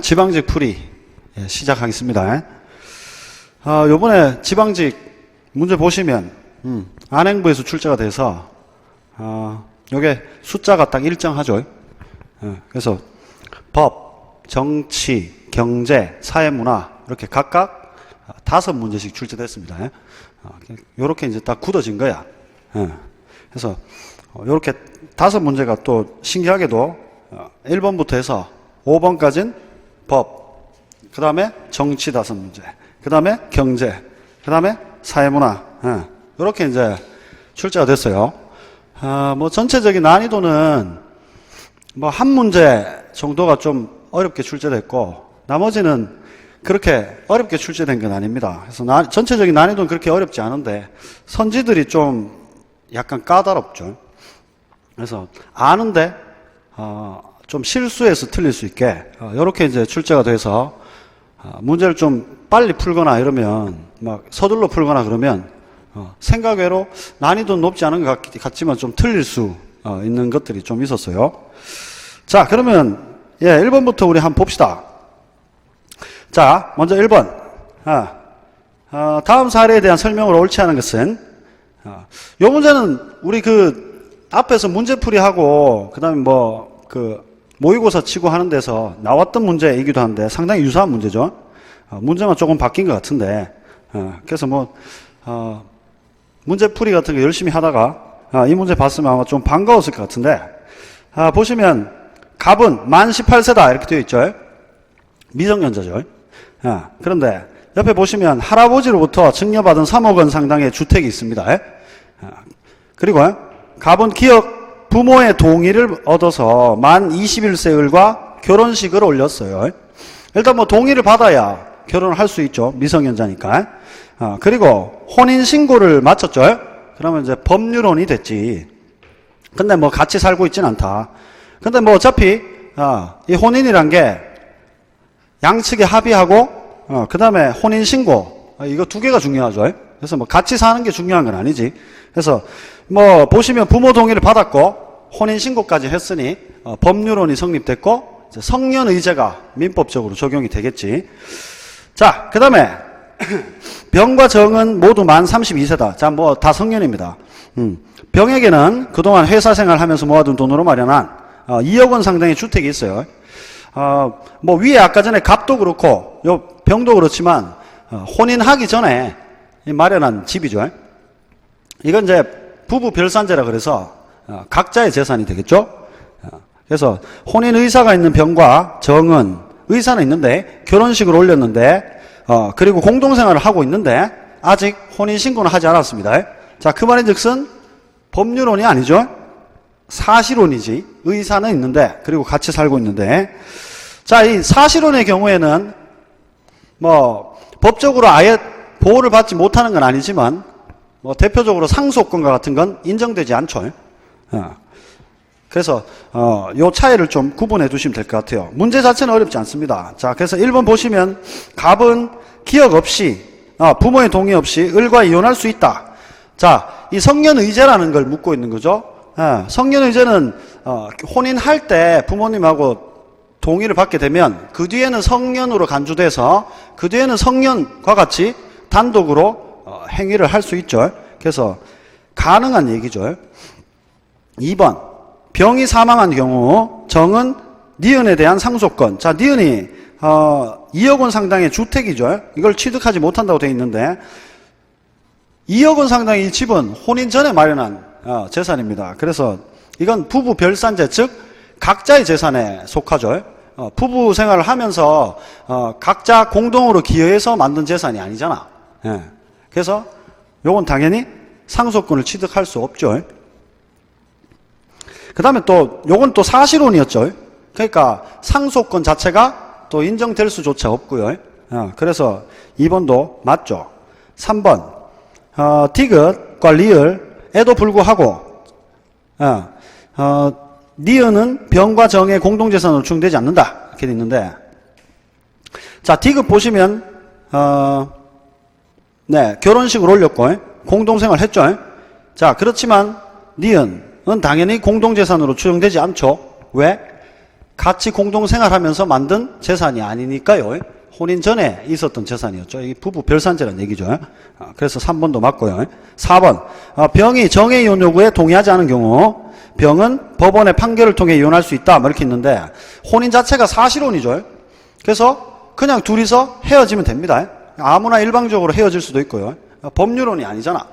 지방직 풀이 시작하겠습니다. 요번에 지방직 문제 보시면 안행부에서 출제가 돼서 요게 숫자가 딱 일정하죠. 그래서 법, 정치, 경제, 사회문화 이렇게 각각 5문제씩 출제됐습니다. 요렇게 이제 딱 굳어진 거야. 그래서 요렇게 5문제가 또 신기하게도 1번부터 해서 5번까지는 법, 그 다음에 정치 5문제, 그 다음에 경제, 그 다음에 사회문화, 이렇게 이제 출제가 됐어요. 뭐 전체적인 난이도는 뭐 한 문제 정도가 좀 어렵게 출제됐고, 나머지는 그렇게 어렵게 출제된 건 아닙니다. 그래서 전체적인 난이도는 그렇게 어렵지 않은데, 선지들이 좀 약간 까다롭죠. 그래서 아는데, 좀 실수해서 틀릴 수 있게 이렇게 이제 출제가 돼서 문제를 좀 빨리 풀거나 이러면 막 서둘러 풀거나 그러면 생각외로 난이도는 높지 않은 것 같지만 좀 틀릴 수 있는 것들이 좀 있었어요. 자, 그러면 1번부터 우리 한번 봅시다. 자, 먼저 1번. 다음 사례에 대한 설명으로 옳지 않은 것은, 요 문제는 우리 앞에서 문제풀이하고 그다음에 모의고사 치고 하는 데서 나왔던 문제이기도 한데 상당히 유사한 문제죠. 문제만 조금 바뀐 것 같은데, 그래서 문제풀이 같은 거 열심히 하다가 이 문제 봤으면 아마 좀 반가웠을 것 같은데, 보시면 갑은 만 18세다 이렇게 되어 있죠. 미성년자죠. 그런데 옆에 보시면 할아버지로부터 증여받은 3억 원 상당의 주택이 있습니다. 그리고 갑은 부모의 동의를 얻어서 만 21세 을과 결혼식을 올렸어요. 일단 동의를 받아야 결혼을 할 수 있죠. 미성년자니까. 그리고 혼인신고를 마쳤죠. 그러면 이제 법률혼이 됐지. 근데 같이 살고 있진 않다. 근데 어차피, 이 혼인이란 게 양측에 합의하고, 그 다음에 혼인신고. 이거 두 개가 중요하죠. 그래서 같이 사는 게 중요한 건 아니지. 그래서 보시면 부모 동의를 받았고, 혼인신고까지 했으니, 법률혼이 성립됐고, 이제 성년의제가 민법적으로 적용이 되겠지. 자, 그 다음에, 병과 정은 모두 만 32세다. 자, 다 성년입니다. 병에게는 그동안 회사 생활 하면서 모아둔 돈으로 마련한 2억 원 상당의 주택이 있어요. 위에 아까 전에 갑도 그렇고, 요 병도 그렇지만, 혼인하기 전에 마련한 집이죠. 이건 이제 부부 별산제라 그래서 각자의 재산이 되겠죠. 그래서 혼인 의사가 있는 병과 정은 의사는 있는데 결혼식을 올렸는데 그리고 공동생활을 하고 있는데 아직 혼인신고는 하지 않았습니다. 자, 그 말인즉슨 법률혼이 아니죠. 사실혼이지. 의사는 있는데 그리고 같이 살고 있는데, 자, 이 사실혼의 경우에는 법적으로 아예 보호를 받지 못하는 건 아니지만 대표적으로 상속권과 같은 건 인정되지 않죠. 그래서 요 차이를 좀 구분해 두시면 될 것 같아요. 문제 자체는 어렵지 않습니다. 자, 그래서 1번 보시면 갑은 기억 없이 부모의 동의 없이 을과 이혼할 수 있다. 자, 이 성년의제라는 걸 묻고 있는 거죠. 성년의제는 혼인할 때 부모님하고 동의를 받게 되면 그 뒤에는 성년으로 간주돼서 그 뒤에는 성년과 같이 단독으로 행위를 할 수 있죠. 그래서 가능한 얘기죠. 2번, 병이 사망한 경우 정은 니은에 대한 상속권. 자, 니은이 2억 원 상당의 주택이죠. 이걸 취득하지 못한다고 되어 있는데 2억 원 상당의 이 집은 혼인 전에 마련한 재산입니다. 그래서 이건 부부 별산제, 즉 각자의 재산에 속하죠. 부부 생활을 하면서 각자 공동으로 기여해서 만든 재산이 아니잖아. 그래서 요건 당연히 상속권을 취득할 수 없죠. 그 다음에 요건 또 사실혼이었죠. 그러니까 상속권 자체가 또 인정될 수조차 없고요. 그래서 2번도 맞죠. 3번, 디귿과 리을에도 불구하고, 니은은 병과 정의 공동재산으로 추정되지 않는다. 이렇게 돼 있는데, 자, 디귿 보시면, 결혼식을 올렸고, 공동생활 했죠. 자, 그렇지만, 니은은 당연히 공동재산으로 추정되지 않죠. 왜? 같이 공동생활하면서 만든 재산이 아니니까요. 혼인 전에 있었던 재산이었죠. 이 부부 별산제라는 얘기죠. 그래서 3번도 맞고요. 4번 병이 정해이혼 요구에 동의하지 않은 경우 병은 법원의 판결을 통해 이혼할 수 있다 뭐 이렇게 있는데 혼인 자체가 사실혼이죠. 그래서 그냥 둘이서 헤어지면 됩니다. 아무나 일방적으로 헤어질 수도 있고요. 법률혼이 아니잖아.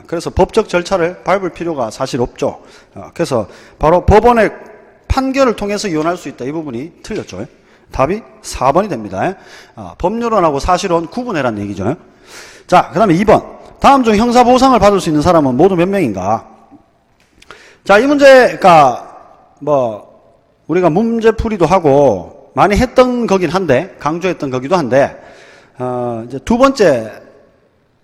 그래서 법적 절차를 밟을 필요가 사실 없죠. 그래서 바로 법원의 판결을 통해서 이혼할 수 있다. 이 부분이 틀렸죠. 답이 4번이 됩니다. 법률혼하고 사실혼 구분해란 얘기죠. 자, 그 다음에 2번. 다음 중 형사보상을 받을 수 있는 사람은 모두 몇 명인가? 자, 이 문제가 우리가 문제풀이도 하고 많이 했던 거긴 한데, 강조했던 거기도 한데, 이제 두 번째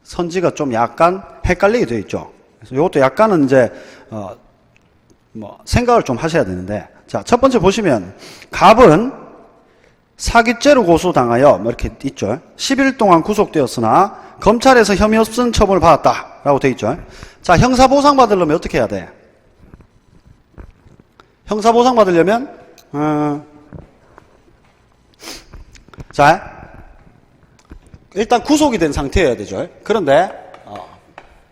선지가 좀 약간 헷갈리게 되어 있죠. 그래서 이것도 약간은 이제, 생각을 좀 하셔야 되는데, 자, 첫 번째 보시면, 갑은 사기죄로 고소당하여, 이렇게 있죠. 10일 동안 구속되었으나, 검찰에서 혐의 없음 처분을 받았다. 라고 되어 있죠. 자, 형사보상 받으려면 어떻게 해야 돼? 형사보상 받으려면, 자, 일단 구속이 된 상태여야 되죠. 그런데,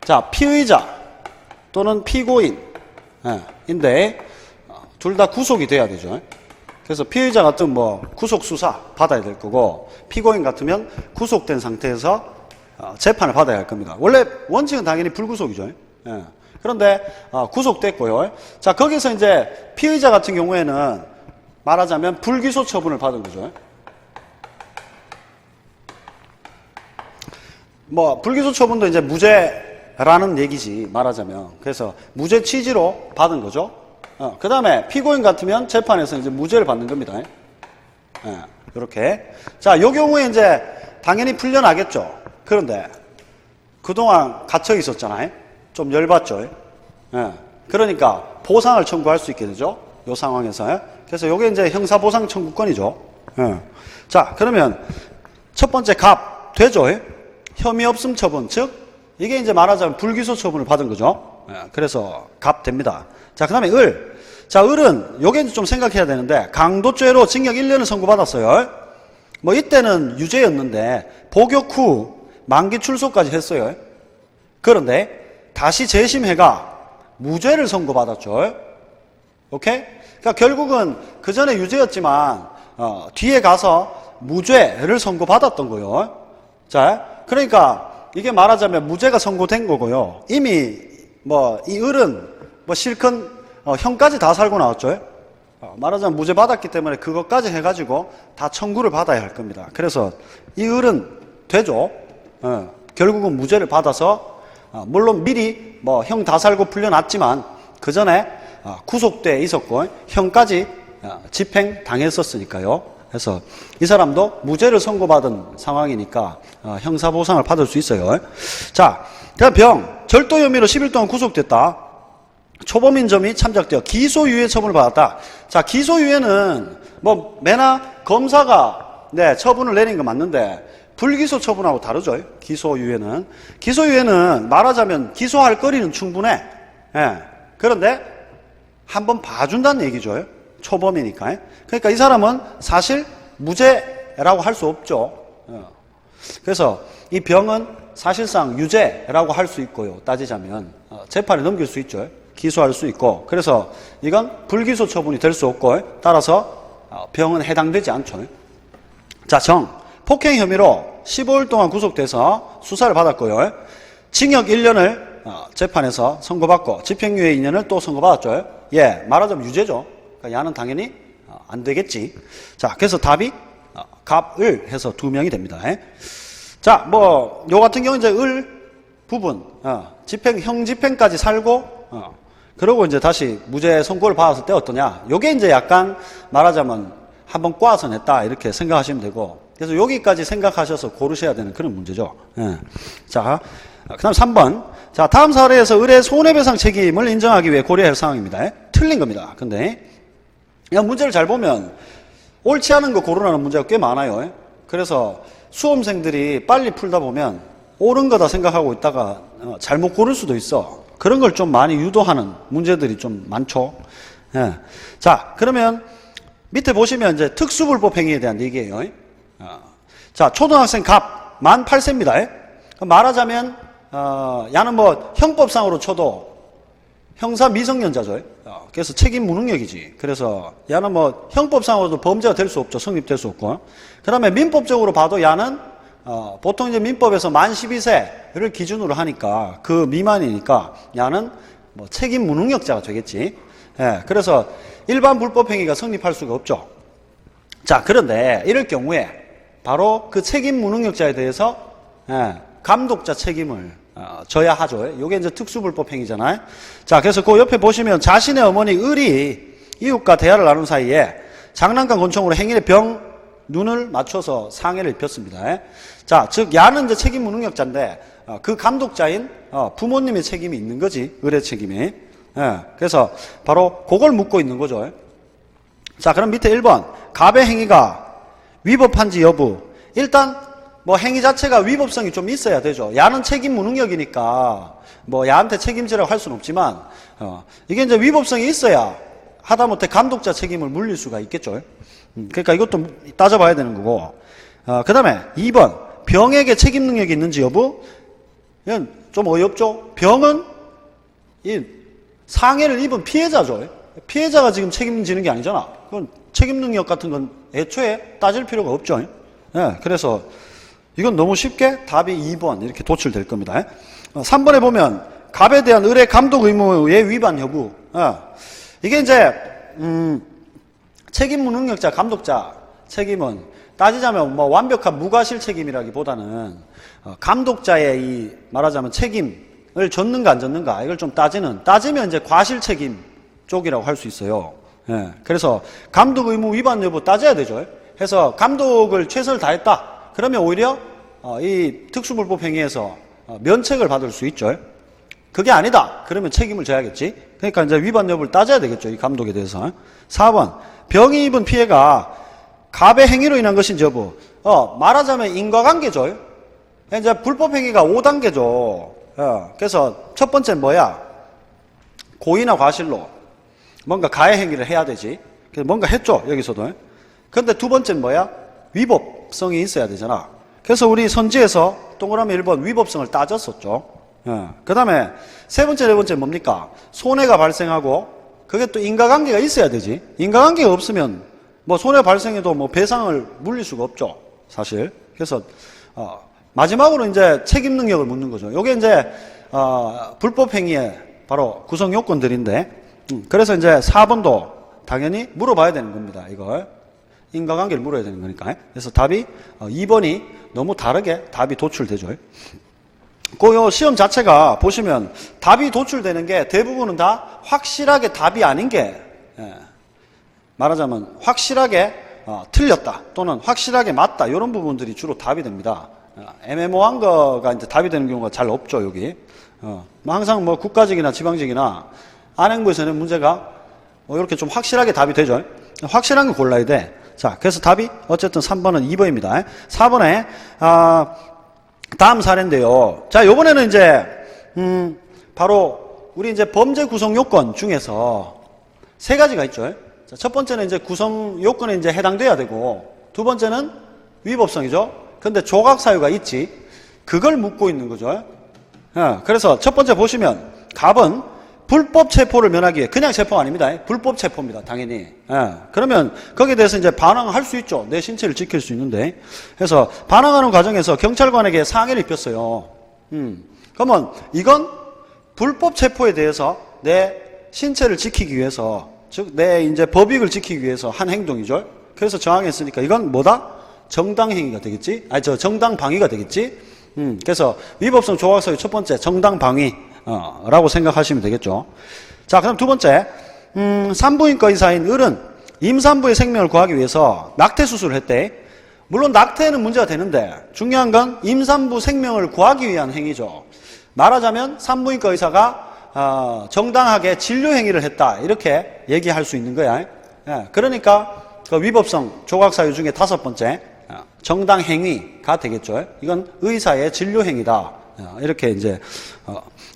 자, 피의자 또는 피고인, 인데, 둘 다 구속이 돼야 되죠. 그래서 피의자 같으면 구속수사 받아야 될 거고, 피고인 같으면 구속된 상태에서 재판을 받아야 할 겁니다. 원래 원칙은 당연히 불구속이죠. 그런데, 구속됐고요. 자, 거기서 이제 피의자 같은 경우에는 말하자면 불기소 처분을 받은 거죠. 불기소 처분도 이제 무죄라는 얘기지, 말하자면. 그래서 무죄 취지로 받은 거죠. 그 다음에 피고인 같으면 재판에서 이제 무죄를 받는 겁니다. 이렇게. 자, 요 경우에 이제 당연히 풀려나겠죠. 그런데 그동안 갇혀 있었잖아요. 좀 열받죠. 그러니까 보상을 청구할 수 있게 되죠. 요 상황에서. 그래서 요게 이제 형사보상 청구권이죠. 자, 그러면 첫 번째 갑 되죠. 혐의 없음 처분, 즉 이게 이제 말하자면 불기소 처분을 받은 거죠. 그래서 갑 됩니다. 자, 그 다음에 을. 자, 을은 요게 좀 생각해야 되는데 강도죄로 징역 1년을 선고받았어요. 이때는 유죄였는데 복역 후 만기 출소까지 했어요. 그런데 다시 재심해가 무죄를 선고받았죠. 오케이? 그러니까 결국은 그 전에 유죄였지만 뒤에 가서 무죄를 선고받았던 거예요. 자, 그러니까 이게 말하자면 무죄가 선고된 거고요. 이미 이 을은 실컷 형까지 다 살고 나왔죠. 말하자면 무죄 받았기 때문에 그것까지 해가지고 다 청구를 받아야 할 겁니다. 그래서 이 을은 되죠. 결국은 무죄를 받아서 물론 미리 형 다 살고 풀려났지만 그 전에 구속돼 있었고 형까지 집행 당했었으니까요. 그래서 이 사람도 무죄를 선고받은 상황이니까 형사보상을 받을 수 있어요. 자, 그다음 병. 절도 혐의로 10일 동안 구속됐다. 초범인 점이 참작되어 기소유예 처분을 받았다. 자, 기소유예는 매나 검사가 처분을 내린 거 맞는데 불기소 처분하고 다르죠. 기소유예는 말하자면 기소할 거리는 충분해. 그런데 한번 봐준다는 얘기죠. 초범이니까. 그러니까 이 사람은 사실 무죄라고 할 수 없죠. 그래서 이 병은 사실상 유죄라고 할 수 있고요. 따지자면 재판에 넘길 수 있죠. 기소할 수 있고. 그래서 이건 불기소 처분이 될 수 없고 따라서 병은 해당되지 않죠. 자, 정. 폭행 혐의로 15일 동안 구속돼서 수사를 받았고요. 징역 1년을 재판에서 선고받고 집행유예 2년을 또 선고받았죠. 말하자면 유죄죠. 그러니까 야는 당연히 안 되겠지. 자, 그래서 답이 갑을 해서 2명이 됩니다. 자, 요 같은 경우 이제 을 부분, 형 집행까지 살고, 그러고 이제 다시 무죄 선고를 받았을 때 어떠냐. 요게 이제 약간 말하자면 한번 꼬아서 냈다. 이렇게 생각하시면 되고. 그래서 여기까지 생각하셔서 고르셔야 되는 그런 문제죠. 자, 그 다음 3번. 자, 다음 사례에서 을의 손해배상 책임을 인정하기 위해 고려할 상황입니다. 틀린 겁니다. 근데, 문제를 잘 보면 옳지 않은 거 고르라는 문제가 꽤 많아요. 그래서 수험생들이 빨리 풀다 보면 옳은 거다 생각하고 있다가 잘못 고를 수도 있어. 그런 걸 좀 많이 유도하는 문제들이 좀 많죠. 자, 그러면 밑에 보시면 이제 특수불법 행위에 대한 얘기예요. 자, 초등학생 갑 만 8세입니다. 말하자면 야는 뭐 형법상으로 쳐도 형사 미성년자죠. 그래서 책임 무능력이지. 그래서 야는 뭐 형법상으로도 범죄가 될 수 없죠. 성립될 수 없고. 그 다음에 민법적으로 봐도 야는 보통 이제 민법에서 만 12세를 기준으로 하니까 그 미만이니까 야는 뭐 책임 무능력자가 되겠지. 예, 그래서 일반 불법 행위가 성립할 수가 없죠. 자, 그런데 이럴 경우에 바로 그 책임 무능력자에 대해서 감독자 책임을 져야 하죠. 이게 이제 특수불법 행위잖아요. 자, 그래서 그 옆에 보시면 자신의 어머니 을이 이웃과 대화를 나눈 사이에 장난감 권총으로 행인의 병 눈을 맞춰서 상해를 입혔습니다. 자, 즉 야는 이제 책임 무능력자인데 그 감독자인 부모님의 책임이 있는 거지. 을의 책임이. 그래서 바로 그걸 묻고 있는 거죠. 자, 그럼 밑에 1번 갑의 행위가 위법한지 여부. 일단 뭐 행위 자체가 위법성이 좀 있어야 되죠. 야는 책임 무능력이니까 뭐 야한테 책임지라고 할 수는 없지만 이게 이제 위법성이 있어야 하다못해 감독자 책임을 물릴 수가 있겠죠. 그러니까 이것도 따져봐야 되는 거고. 그 다음에 2번 병에게 책임 능력이 있는지 여부. 이건 좀 어이없죠. 병은 이 상해를 입은 피해자죠. 피해자가 지금 책임지는 게 아니잖아. 그건 책임 능력 같은 건 애초에 따질 필요가 없죠. 그래서 이건 너무 쉽게 답이 2번 이렇게 도출될 겁니다. 3번에 보면 갑에 대한 을의 감독 의무의 위반 여부. 이게 이제 책임 무능력자 감독자 책임은 따지자면 뭐 완벽한 무과실 책임이라기보다는 감독자의 이 말하자면 책임을 졌는가 안 졌는가 이걸 좀 따지면 이제 과실 책임 쪽이라고 할 수 있어요. 그래서 감독 의무 위반 여부 따져야 되죠. 해서 감독을 최선을 다했다. 그러면 오히려 이 특수불법 행위에서 면책을 받을 수 있죠. 그게 아니다. 그러면 책임을 져야겠지. 그러니까 이제 위반 여부를 따져야 되겠죠. 이 감독에 대해서. 4번 병이 입은 피해가 갑의 행위로 인한 것인지 여부. 말하자면 인과관계죠. 이제 불법 행위가 5단계죠. 그래서 첫 번째는 뭐야? 고의나 과실로 뭔가 가해 행위를 해야 되지. 그래서 뭔가 했죠. 여기서도. 그런데 두 번째는 뭐야? 위법성이 있어야 되잖아. 그래서 우리 선지에서 동그라미 1번 위법성을 따졌었죠. 그 다음에 세 번째, 네 번째 뭡니까? 손해가 발생하고 그게 또 인과관계가 있어야 되지. 인과관계가 없으면 뭐 손해 발생해도 뭐 배상을 물릴 수가 없죠. 사실. 그래서 마지막으로 이제 책임 능력을 묻는 거죠. 요게 이제 불법 행위의 바로 구성 요건들인데 그래서 이제 4번도 당연히 물어봐야 되는 겁니다. 이걸. 인과관계를 물어야 되는 거니까. 그래서 답이 2번이 너무 다르게 답이 도출되죠. 그 시험 자체가 보시면 답이 도출되는 게 대부분은 다 확실하게 답이 아닌 게 말하자면 확실하게 틀렸다 또는 확실하게 맞다 이런 부분들이 주로 답이 됩니다. 애매모호한 거가 이제 답이 되는 경우가 잘 없죠. 여기 항상 뭐 국가직이나 지방직이나 안행부에서는 문제가 이렇게 좀 확실하게 답이 되죠. 확실한 거 골라야 돼. 자, 그래서 답이 어쨌든 3번은 2번입니다. 4번에 다음 사례인데요. 자, 요번에는 이제 바로 우리 이제 범죄 구성 요건 중에서 세 가지가 있죠. 자, 첫 번째는 이제 구성 요건에 이제 해당돼야 되고 두 번째는 위법성이죠. 근데 조각 사유가 있지. 그걸 묻고 있는 거죠. 그래서 첫 번째 보시면 갑은 불법 체포를 면하기 위해 그냥 체포가 아닙니다. 불법 체포입니다. 당연히. 그러면 거기에 대해서 이제 반항할 수 있죠. 내 신체를 지킬 수 있는데. 그래서 반항하는 과정에서 경찰관에게 상해를 입혔어요. 그러면 이건 불법 체포에 대해서 내 신체를 지키기 위해서 즉 내 이제 법익을 지키기 위해서 한 행동이죠. 그래서 저항했으니까 이건 뭐다? 정당행위가 되겠지? 정당방위가 되겠지? 그래서 위법성 조각사유 첫 번째 정당방위 라고 생각하시면 되겠죠. 자, 그럼 두 번째, 산부인과 의사인 을은 임산부의 생명을 구하기 위해서 낙태 수술을 했대. 물론 낙태는 문제가 되는데 중요한 건 임산부 생명을 구하기 위한 행위죠. 말하자면 산부인과 의사가 정당하게 진료 행위를 했다 이렇게 얘기할 수 있는 거야. 그러니까 그 위법성 조각사유 중에 다섯 번째 정당 행위가 되겠죠. 이건 의사의 진료 행위다. 이렇게 이제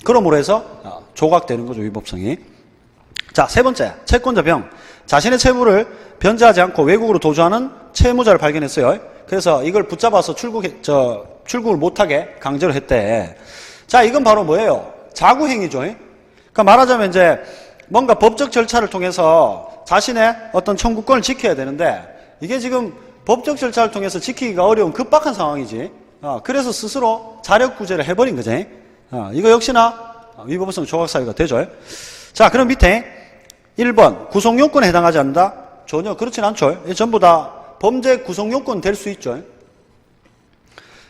그러므로 해서 조각되는 거죠. 위법성이. 자, 세 번째 채권자 병. 자신의 채무를 변제하지 않고 외국으로 도주하는 채무자를 발견했어요. 그래서 이걸 붙잡아서 출국을 못하게 강제로 했대. 자, 이건 바로 뭐예요? 자구행위죠. 그러니까 말하자면 이제 뭔가 법적 절차를 통해서 자신의 어떤 청구권을 지켜야 되는데 이게 지금 법적 절차를 통해서 지키기가 어려운 급박한 상황이지. 그래서 스스로 자력구제를 해버린 거지. 이거 역시나 위법성 조각사유가 되죠. 자, 그럼 밑에 1번 구속요건에 해당하지 않는다? 전혀 그렇진 않죠. 전부 다 범죄 구속요건 될 수 있죠.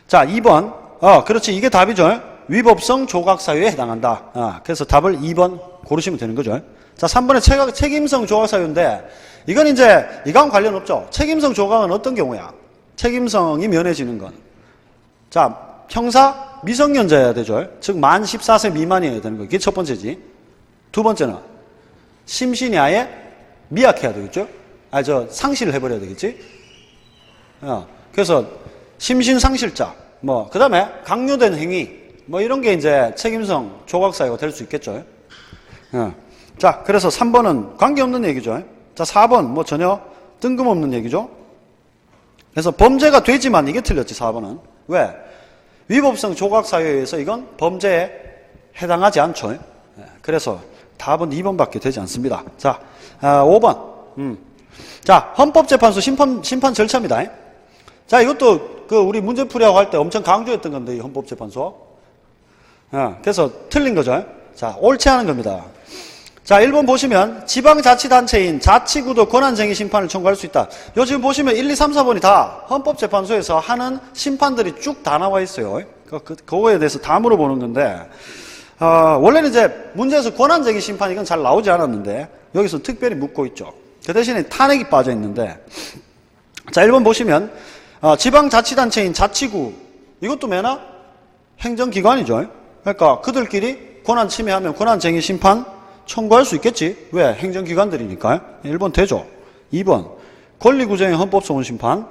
자, 2번 그렇지, 이게 답이죠. 위법성 조각사유에 해당한다. 그래서 답을 2번 고르시면 되는 거죠. 자, 3번에 책임성 조각사유인데 이건 이제 이거랑 관련 없죠. 책임성 조각은 어떤 경우야? 책임성이 면해지는 건. 자, 형사 미성년자여야 되죠. 즉 만 14세 미만이어야 되는 거. 이게 첫 번째지. 두 번째는 심신이 아예 미약해야 되겠죠. 상실을 해버려야 되겠지. 그래서 심신 상실자, 그 다음에 강요된 행위, 이런 게 이제 책임성 조각사유가 될 수 있겠죠. 자, 그래서 3번은 관계없는 얘기죠. 자, 4번 전혀 뜬금없는 얘기죠. 그래서 범죄가 되지만 이게 틀렸지, 4번은. 왜? 위법성 조각사유에 의해서 이건 범죄에 해당하지 않죠. 그래서 답은 2번밖에 되지 않습니다. 자, 5번. 자, 헌법재판소 심판 절차입니다. 자, 이것도 우리 문제풀이하고 할 때 엄청 강조했던 건데, 이 헌법재판소. 그래서 틀린 거죠. 자, 옳지 않은 겁니다. 자, 1번 보시면 지방자치단체인 자치구도 권한쟁의 심판을 청구할 수 있다. 요 지금 보시면 1, 2, 3, 4번이 다 헌법재판소에서 하는 심판들이 쭉 다 나와 있어요. 그거에 대해서 다 물어보는 건데, 원래는 이제 문제에서 권한쟁의 심판 이건 잘 나오지 않았는데 여기서 특별히 묻고 있죠. 그 대신에 탄핵이 빠져 있는데, 자, 1번 보시면 지방자치단체인 자치구, 이것도 매나 행정기관이죠. 그러니까 그들끼리 권한 침해하면 권한쟁의 심판 청구할 수 있겠지. 왜? 행정기관들이니까요. 1번 되죠. 2번 권리구제형 헌법소원 심판.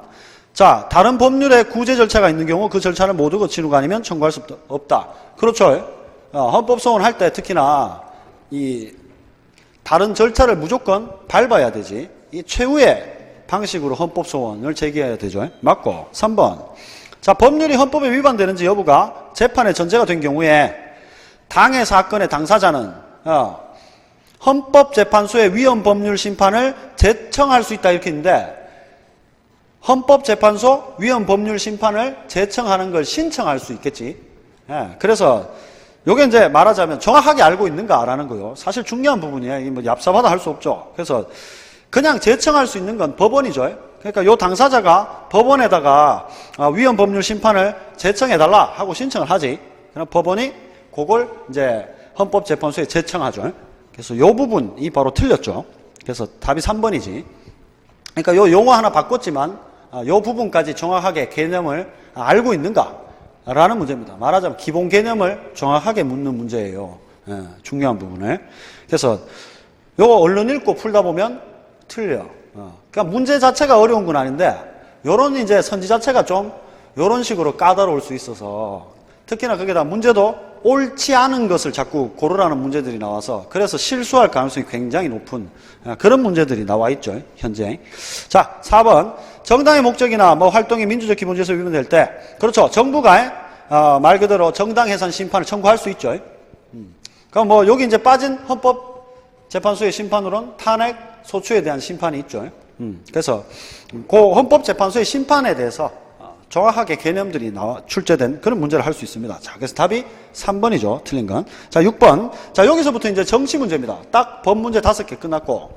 자, 다른 법률에 구제 절차가 있는 경우 그 절차를 모두 거친 후가 아니면 청구할 수 없다. 그렇죠. 헌법소원 할 때 특히나 이 다른 절차를 무조건 밟아야 되지. 이 최후의 방식으로 헌법소원을 제기해야 되죠. 맞고. 3번. 자, 법률이 헌법에 위반되는지 여부가 재판의 전제가 된 경우에 당해 사건의 당사자는 헌법재판소의 위헌법률 심판을 제청할 수 있다 이렇게 있는데, 헌법재판소 위헌법률 심판을 제청하는 걸 신청할 수 있겠지. 그래서 요게 이제 말하자면 정확하게 알고 있는가라는 거요. 사실 중요한 부분이에요. 이게 얍삽하다 할 수 없죠. 그래서 그냥 제청할 수 있는 건 법원이죠. 그러니까 요 당사자가 법원에다가 위헌법률 심판을 제청해달라 하고 신청을 하지. 그럼 법원이 그걸 이제 헌법재판소에 제청하죠. 그래서 요 부분이 바로 틀렸죠. 그래서 답이 3번이지. 그러니까 요 용어 하나 바꿨지만 요 부분까지 정확하게 개념을 알고 있는가? 라는 문제입니다. 말하자면 기본 개념을 정확하게 묻는 문제예요. 중요한 부분을. 그래서 요거 얼른 읽고 풀다 보면 틀려. 그러니까 문제 자체가 어려운 건 아닌데 요런 이제 선지 자체가 좀 요런 식으로 까다로울 수 있어서, 특히나 거기다 문제도 옳지 않은 것을 자꾸 고르라는 문제들이 나와서 그래서 실수할 가능성이 굉장히 높은 그런 문제들이 나와 있죠, 현재. 자, 4번. 정당의 목적이나 활동의 민주적 기본질서 위반될 때, 그렇죠. 정부가 말 그대로 정당해산 심판을 청구할 수 있죠. 그럼 여기 이제 빠진 헌법재판소의 심판으로는 탄핵, 소추에 대한 심판이 있죠. 그래서 그 헌법재판소의 심판에 대해서 정확하게 개념들이 출제된 그런 문제를 할 수 있습니다. 자, 그래서 답이 3번이죠. 틀린 건. 자, 6번. 자, 여기서부터 이제 정치 문제입니다. 딱 법 문제 5개 끝났고.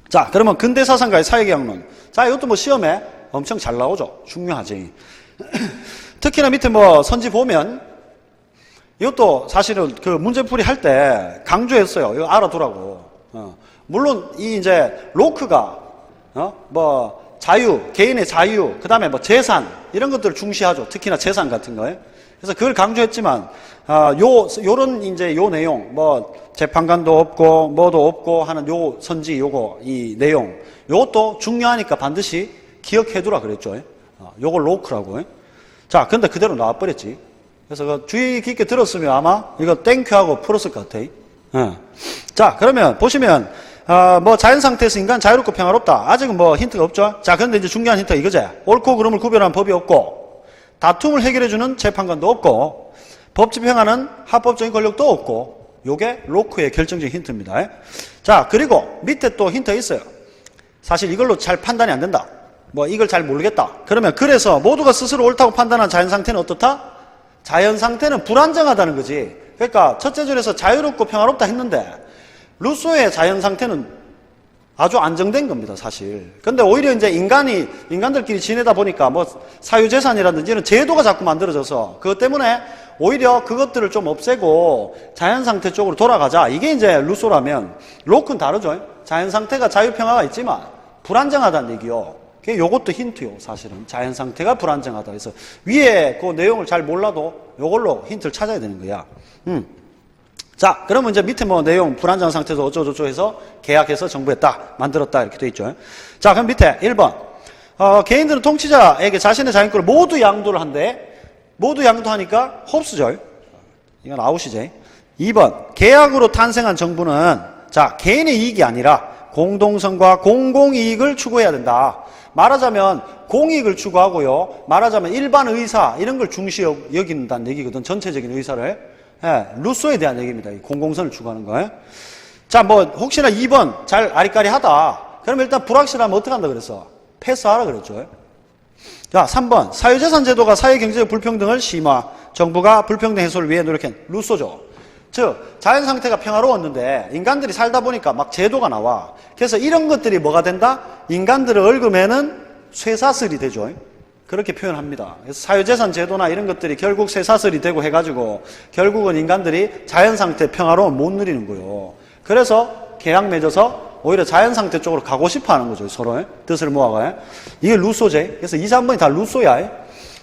자, 그러면 근대사상가의 사회계약론. 자, 이것도 시험에 엄청 잘 나오죠. 중요하지. 특히나 밑에 선지 보면 이것도 사실은 그 문제풀이 할 때 강조했어요. 이거 알아두라고. 물론 이 이제 로크가 자유, 개인의 자유, 그 다음에 재산, 이런 것들을 중시하죠. 특히나 재산 같은 거에. 그래서 그걸 강조했지만, 요런 이제 요 내용, 재판관도 없고, 뭐도 없고 하는 요 선지, 이 내용, 요것도 중요하니까 반드시 기억해두라 그랬죠. 요걸 로크라고. 자, 근데 그대로 나와버렸지. 그래서 주의 깊게 들었으면 아마 이거 땡큐하고 풀었을 것 같아. 자, 그러면 보시면, 뭐 자연 상태에서 인간 자유롭고 평화롭다. 아직은 뭐 힌트가 없죠. 자, 그런데 이제 중요한 힌트가 이거지. 옳고 그름을 구별하는 법이 없고, 다툼을 해결해주는 재판관도 없고, 법 집행하는 합법적인 권력도 없고, 요게 로크의 결정적인 힌트입니다. 자, 그리고 밑에 또 힌트가 있어요. 사실 이걸로 잘 판단이 안 된다. 뭐 이걸 잘 모르겠다. 그러면 그래서 모두가 스스로 옳다고 판단한 자연 상태는 어떻다? 자연 상태는 불안정하다는 거지. 그러니까 첫째 줄에서 자유롭고 평화롭다 했는데 루소의 자연 상태는 아주 안정된 겁니다, 사실. 근데 오히려 이제 인간들끼리 지내다 보니까 뭐 사유재산이라든지 이런 제도가 자꾸 만들어져서 그것 때문에 오히려 그것들을 좀 없애고 자연 상태 쪽으로 돌아가자. 이게 이제 루소라면, 로크는 다르죠. 자연 상태가 자유평화가 있지만 불안정하다는 얘기요. 요것도 힌트요, 사실은. 자연 상태가 불안정하다. 그래서 위에 그 내용을 잘 몰라도 요걸로 힌트를 찾아야 되는 거야. 자, 그러면 이제 밑에 뭐 내용, 불안정한 상태에서 어쩌고저쩌고 해서 계약해서 정부했다, 만들었다, 이렇게 돼 있죠. 자, 그럼 밑에 1번. 개인들은 통치자에게 자신의 자유권을 모두 양도를 한대. 모두 양도하니까 홉스죠. 이건 아웃이지. 2번. 계약으로 탄생한 정부는, 자, 개인의 이익이 아니라 공동성과 공공이익을 추구해야 된다. 말하자면 공익을 추구하고요. 말하자면 일반 의사, 이런 걸 중시 여긴다는 얘기거든. 전체적인 의사를. 예, 루소에 대한 얘기입니다. 이 공공선을 추구하는 거. 자, 뭐 혹시나 2번 잘 아리까리하다. 그러면 일단 불확실하면 어떻게 한다 그랬어? 패스하라 그랬죠. 자, 3번. 사유재산 제도가 사회경제적 불평등을 심화. 정부가 불평등 해소를 위해 노력한 루소죠. 즉, 자연 상태가 평화로웠는데 인간들이 살다 보니까 막 제도가 나와. 그래서 이런 것들이 뭐가 된다? 인간들을 얽으면은 쇠사슬이 되죠. 그렇게 표현합니다. 그래서 사유재산 제도나 이런 것들이 결국 쇠사슬이 되고 해가지고 결국은 인간들이 자연 상태 평화로움 못 누리는 거예요. 그래서 계약 맺어서 오히려 자연 상태 쪽으로 가고 싶어 하는 거죠. 서로의 뜻을 모아가. 이게 루소제. 그래서 2, 3번이 다 루소야.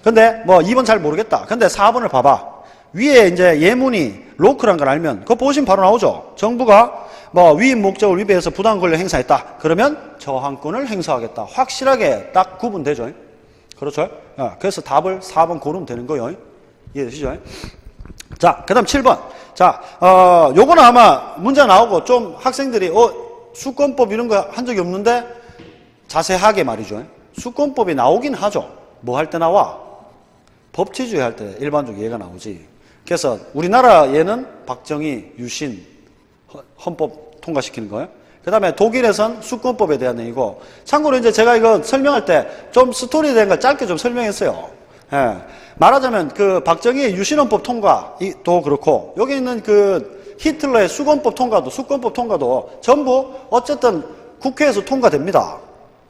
근데 뭐 2번 잘 모르겠다. 근데 4번을 봐봐. 위에 이제 예문이 로크란 걸 알면 그거 보시면 바로 나오죠. 정부가 뭐 위임 목적을 위배해서 부당한 권리를 행사했다. 그러면 저항권을 행사하겠다. 확실하게 딱 구분되죠. 그렇죠? 그래서 답을 4번 고르면 되는 거예요. 이해되시죠? 자, 그 다음 7번. 자, 요거는 아마 문제 나오고 좀 학생들이, 수권법 이런 거 한 적이 없는데 자세하게 말이죠. 수권법이 나오긴 하죠. 뭐 할 때 나와? 법치주의 할 때 일반적으로 얘가 나오지. 그래서 우리나라 얘는 박정희, 유신, 헌법 통과시키는 거예요. 그 다음에 독일에선 수권법에 대한 얘기고, 참고로 이제 제가 이거 설명할 때 좀 스토리에 대한 걸 짧게 좀 설명했어요. 예. 말하자면 그 박정희의 유신헌법 통과도 그렇고, 여기 있는 그 히틀러의 수권법 통과도, 수권법 통과도 전부 어쨌든 국회에서 통과됩니다.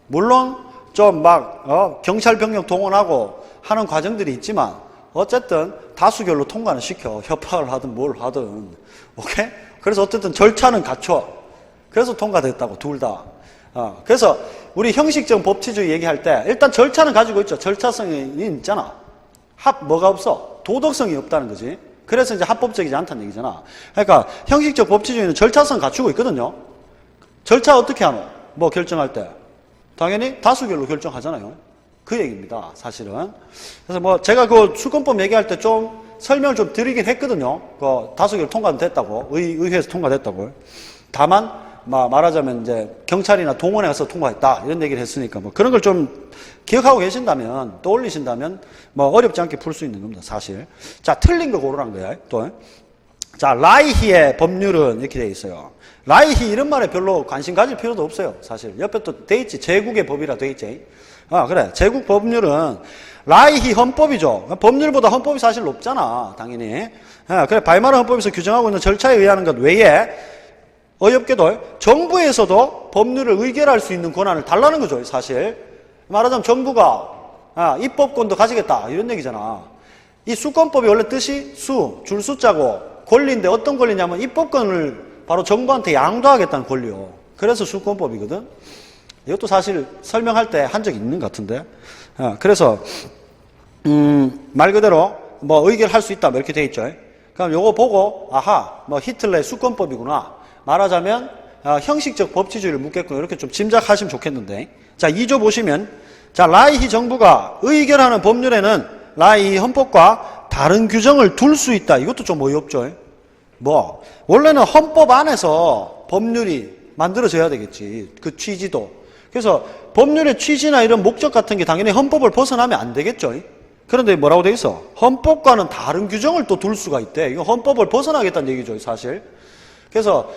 물론 좀 막 경찰 병력 동원하고 하는 과정들이 있지만 어쨌든 다수결로 통과는 시켜. 협박을 하든 뭘 하든. 오케이? 그래서 어쨌든 절차는 갖춰. 그래서 통과됐다고, 둘 다. 그래서 우리 형식적 법치주의 얘기할 때 일단 절차는 가지고 있죠. 절차성이 있잖아. 뭐가 없어? 도덕성이 없다는 거지. 그래서 이제 합법적이지 않다는 얘기잖아. 그러니까 형식적 법치주의는 절차성 갖추고 있거든요. 절차 어떻게 하노? 뭐 결정할 때. 당연히 다수결로 결정하잖아요. 그 얘기입니다, 사실은. 그래서 뭐 제가 그 수권법 얘기할 때 좀 설명을 좀 드리긴 했거든요. 그 다수결 통과됐다고, 의회에서 통과됐다고. 다만 말하자면 이제 경찰이나 동원에 가서 통과했다 이런 얘기를 했으니까 뭐 그런 걸 좀 기억하고 계신다면, 떠올리신다면 뭐 어렵지 않게 풀 수 있는 겁니다, 사실. 자, 틀린 거 고르란 거야, 또. 자, 라이히의 법률은 이렇게 돼 있어요. 라이히 이런 말에 별로 관심 가질 필요도 없어요, 사실. 옆에 또 돼 있지. 제국의 법이라 돼 있지. 그래. 제국 법률은 라이히 헌법이죠. 법률보다 헌법이 사실 높잖아, 당연히. 그래. 바이마르 헌법에서 규정하고 있는 절차에 의하는 것 외에 어이없게도 정부에서도 법률을 의결할 수 있는 권한을 달라는 거죠, 사실. 말하자면 정부가 입법권도 가지겠다 이런 얘기잖아. 이 수권법이 원래 뜻이 줄 숫자고 권리인데 어떤 권리냐면 입법권을 바로 정부한테 양도하겠다는 권리요. 그래서 수권법이거든. 이것도 사실 설명할 때 한 적이 있는 것 같은데. 그래서 말 그대로 뭐 의결할 수 있다 뭐 이렇게 돼 있죠. 그럼 요거 보고 아하 뭐 히틀러의 수권법이구나. 말하자면 형식적 법치주의를 묻겠구나 이렇게 좀 짐작하시면 좋겠는데. 자, 2조 보시면 자, 라이히 정부가 의결하는 법률에는 라이히 헌법과 다른 규정을 둘 수 있다. 이것도 좀 어이없죠. 뭐 원래는 헌법 안에서 법률이 만들어져야 되겠지. 그 취지도. 그래서 법률의 취지나 이런 목적 같은 게 당연히 헌법을 벗어나면 안 되겠죠. 그런데 뭐라고 돼 있어? 헌법과는 다른 규정을 또 둘 수가 있대. 이거 헌법을 벗어나겠다는 얘기죠, 사실. 그래서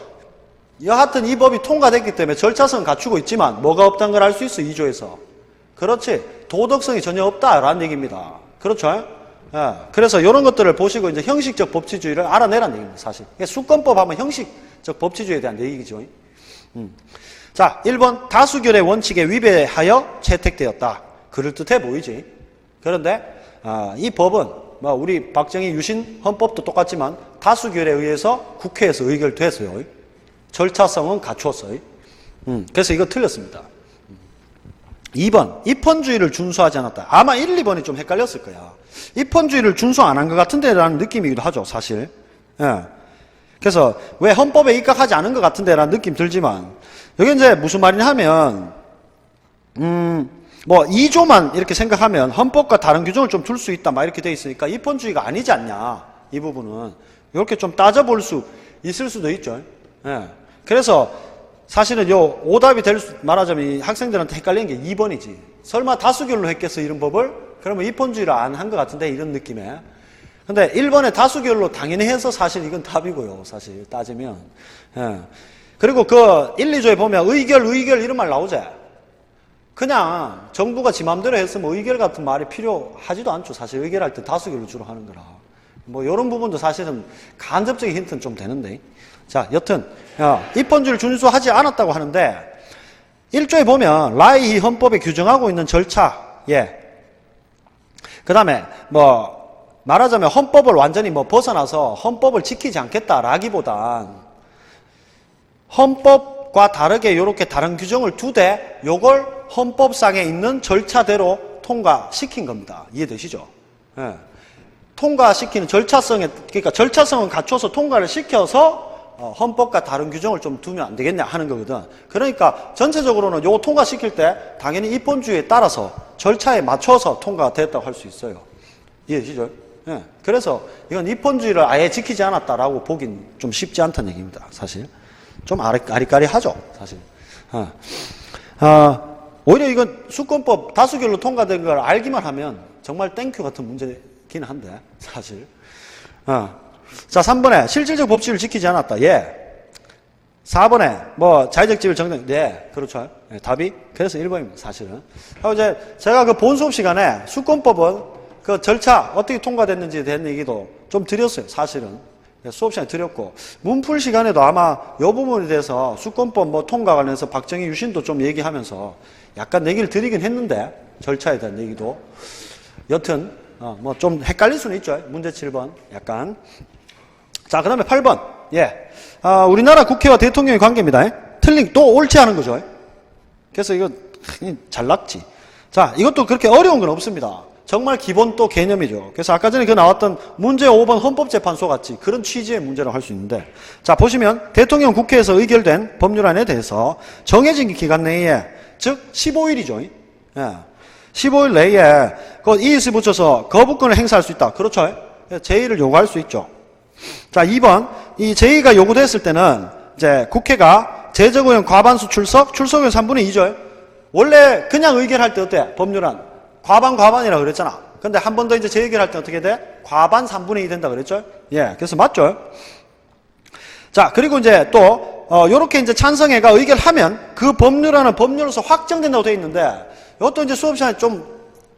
여하튼 이 법이 통과됐기 때문에 절차성은 갖추고 있지만 뭐가 없다는 걸 알 수 있어, 2조에서. 그렇지. 도덕성이 전혀 없다라는 얘기입니다. 그렇죠? 예. 그래서 이런 것들을 보시고 이제 형식적 법치주의를 알아내라는 얘기입니다, 사실. 수권법 하면 형식적 법치주의에 대한 얘기죠. 자, 1번 다수결의 원칙에 위배하여 채택되었다. 그럴듯해 보이지. 그런데 이 법은 뭐 우리 박정희 유신 헌법도 똑같지만 다수결에 의해서 국회에서 의결됐어요. 절차성은 갖추었어요. 그래서 이거 틀렸습니다. 2번 입헌주의를 준수하지 않았다. 아마 1, 2번이 좀 헷갈렸을 거야. 입헌주의를 준수 안 한 것 같은데 라는 느낌이기도 하죠, 사실. 예. 그래서 왜 헌법에 입각하지 않은 것 같은데 라는 느낌 들지만 여기 이제 무슨 말이냐 하면 뭐 2조만 이렇게 생각하면 헌법과 다른 규정을 좀 둘 수 있다 막 이렇게 돼 있으니까 입헌주의가 아니지 않냐, 이 부분은 이렇게 좀 따져볼 수 있을 수도 있죠. 예. 그래서 사실은 요 오답이 말하자면 이 학생들한테 헷갈리는 게 2번이지. 설마 다수결로 했겠어 이런 법을? 그러면 입헌주의를 안 한 것 같은데 이런 느낌에. 근데 1번에 다수결로 당연히 해서 사실 이건 답이고요, 사실 따지면. 예. 그리고 그 1, 2조에 보면 의결 이런 말 나오지. 그냥 정부가 지 맘대로 했으면 의결 같은 말이 필요하지도 않죠. 사실 의결할 때 다수결로 주로 하는 거라. 뭐 이런 부분도 사실은 간접적인 힌트는 좀 되는데. 자, 여튼 입헌주의를 준수하지 않았다고 하는데 1조에 보면 라이 헌법에 규정하고 있는 절차, 예. 그 다음에 뭐 말하자면 헌법을 완전히 뭐 벗어나서 헌법을 지키지 않겠다라기보단 헌법과 다르게 이렇게 다른 규정을 두되 요걸 헌법상에 있는 절차대로 통과시킨 겁니다. 이해되시죠? 예. 통과시키는 절차성에, 그러니까 절차성은 갖춰서 통과를 시켜서 헌법과 다른 규정을 좀 두면 안 되겠냐 하는 거거든. 그러니까 전체적으로는 요거 통과시킬 때 당연히 입헌주의에 따라서 절차에 맞춰서 통과가 됐다고 할 수 있어요. 이해되시죠? 예. 그래서 이건 입헌주의를 아예 지키지 않았다라고 보긴 좀 쉽지 않다는 얘기입니다, 사실. 좀 아리까리하죠, 사실. 오히려 이건 수권법 다수결로 통과된 걸 알기만 하면 정말 땡큐 같은 문제긴 한데, 사실. 자, 3번에 실질적 법칙을 지키지 않았다. 예. 4번에 뭐 자의적 지위를 정당. 네, 그렇죠. 네, 답이 그래서 1번입니다, 사실은. 하고 이제 제가 그 본 수업 시간에 수권법은 그 절차 어떻게 통과됐는지에 대한 얘기도 좀 드렸어요, 사실은. 수업 시간에 드렸고 문풀 시간에도 아마 이 부분에 대해서 수권법 뭐 통과 관련해서 박정희 유신도 좀 얘기하면서 약간 얘기를 드리긴 했는데 절차에 대한 얘기도 여튼 뭐 좀 헷갈릴 수는 있죠. 문제 7번 약간. 자, 그 다음에 8번. 예. 우리나라 국회와 대통령의 관계입니다. 틀린, 또 옳지 않은 거죠. 그래서 이거 잘났지. 자, 이것도 그렇게 어려운 건 없습니다. 정말 기본 또 개념이죠. 그래서 아까 전에 그 나왔던 문제 5번 헌법재판소 같이 그런 취지의 문제라고 할 수 있는데, 자, 보시면 대통령 국회에서 의결된 법률안에 대해서 정해진 기간 내에, 즉 15일이죠. 예. 15일 내에 그 이의를 붙여서 거부권을 행사할 수 있다. 그렇죠? 제의를 요구할 수 있죠. 자, 2번. 이 제의가 요구됐을 때는 이제 국회가 제적의원 과반수 출석의원 3분의 2죠. 원래 그냥 의결할 때 어때? 법률안. 과반이라고 그랬잖아. 근데 한 번 더 이제 재의결할 때 어떻게 돼? 과반 3분의 2 된다 그랬죠? 예. 그래서 맞죠? 자, 그리고 이제 또, 요렇게 이제 찬성회가 의결하면 그 법률안은 법률로서 확정된다고 되어 있는데, 이것도 이제 수업 시간에 좀,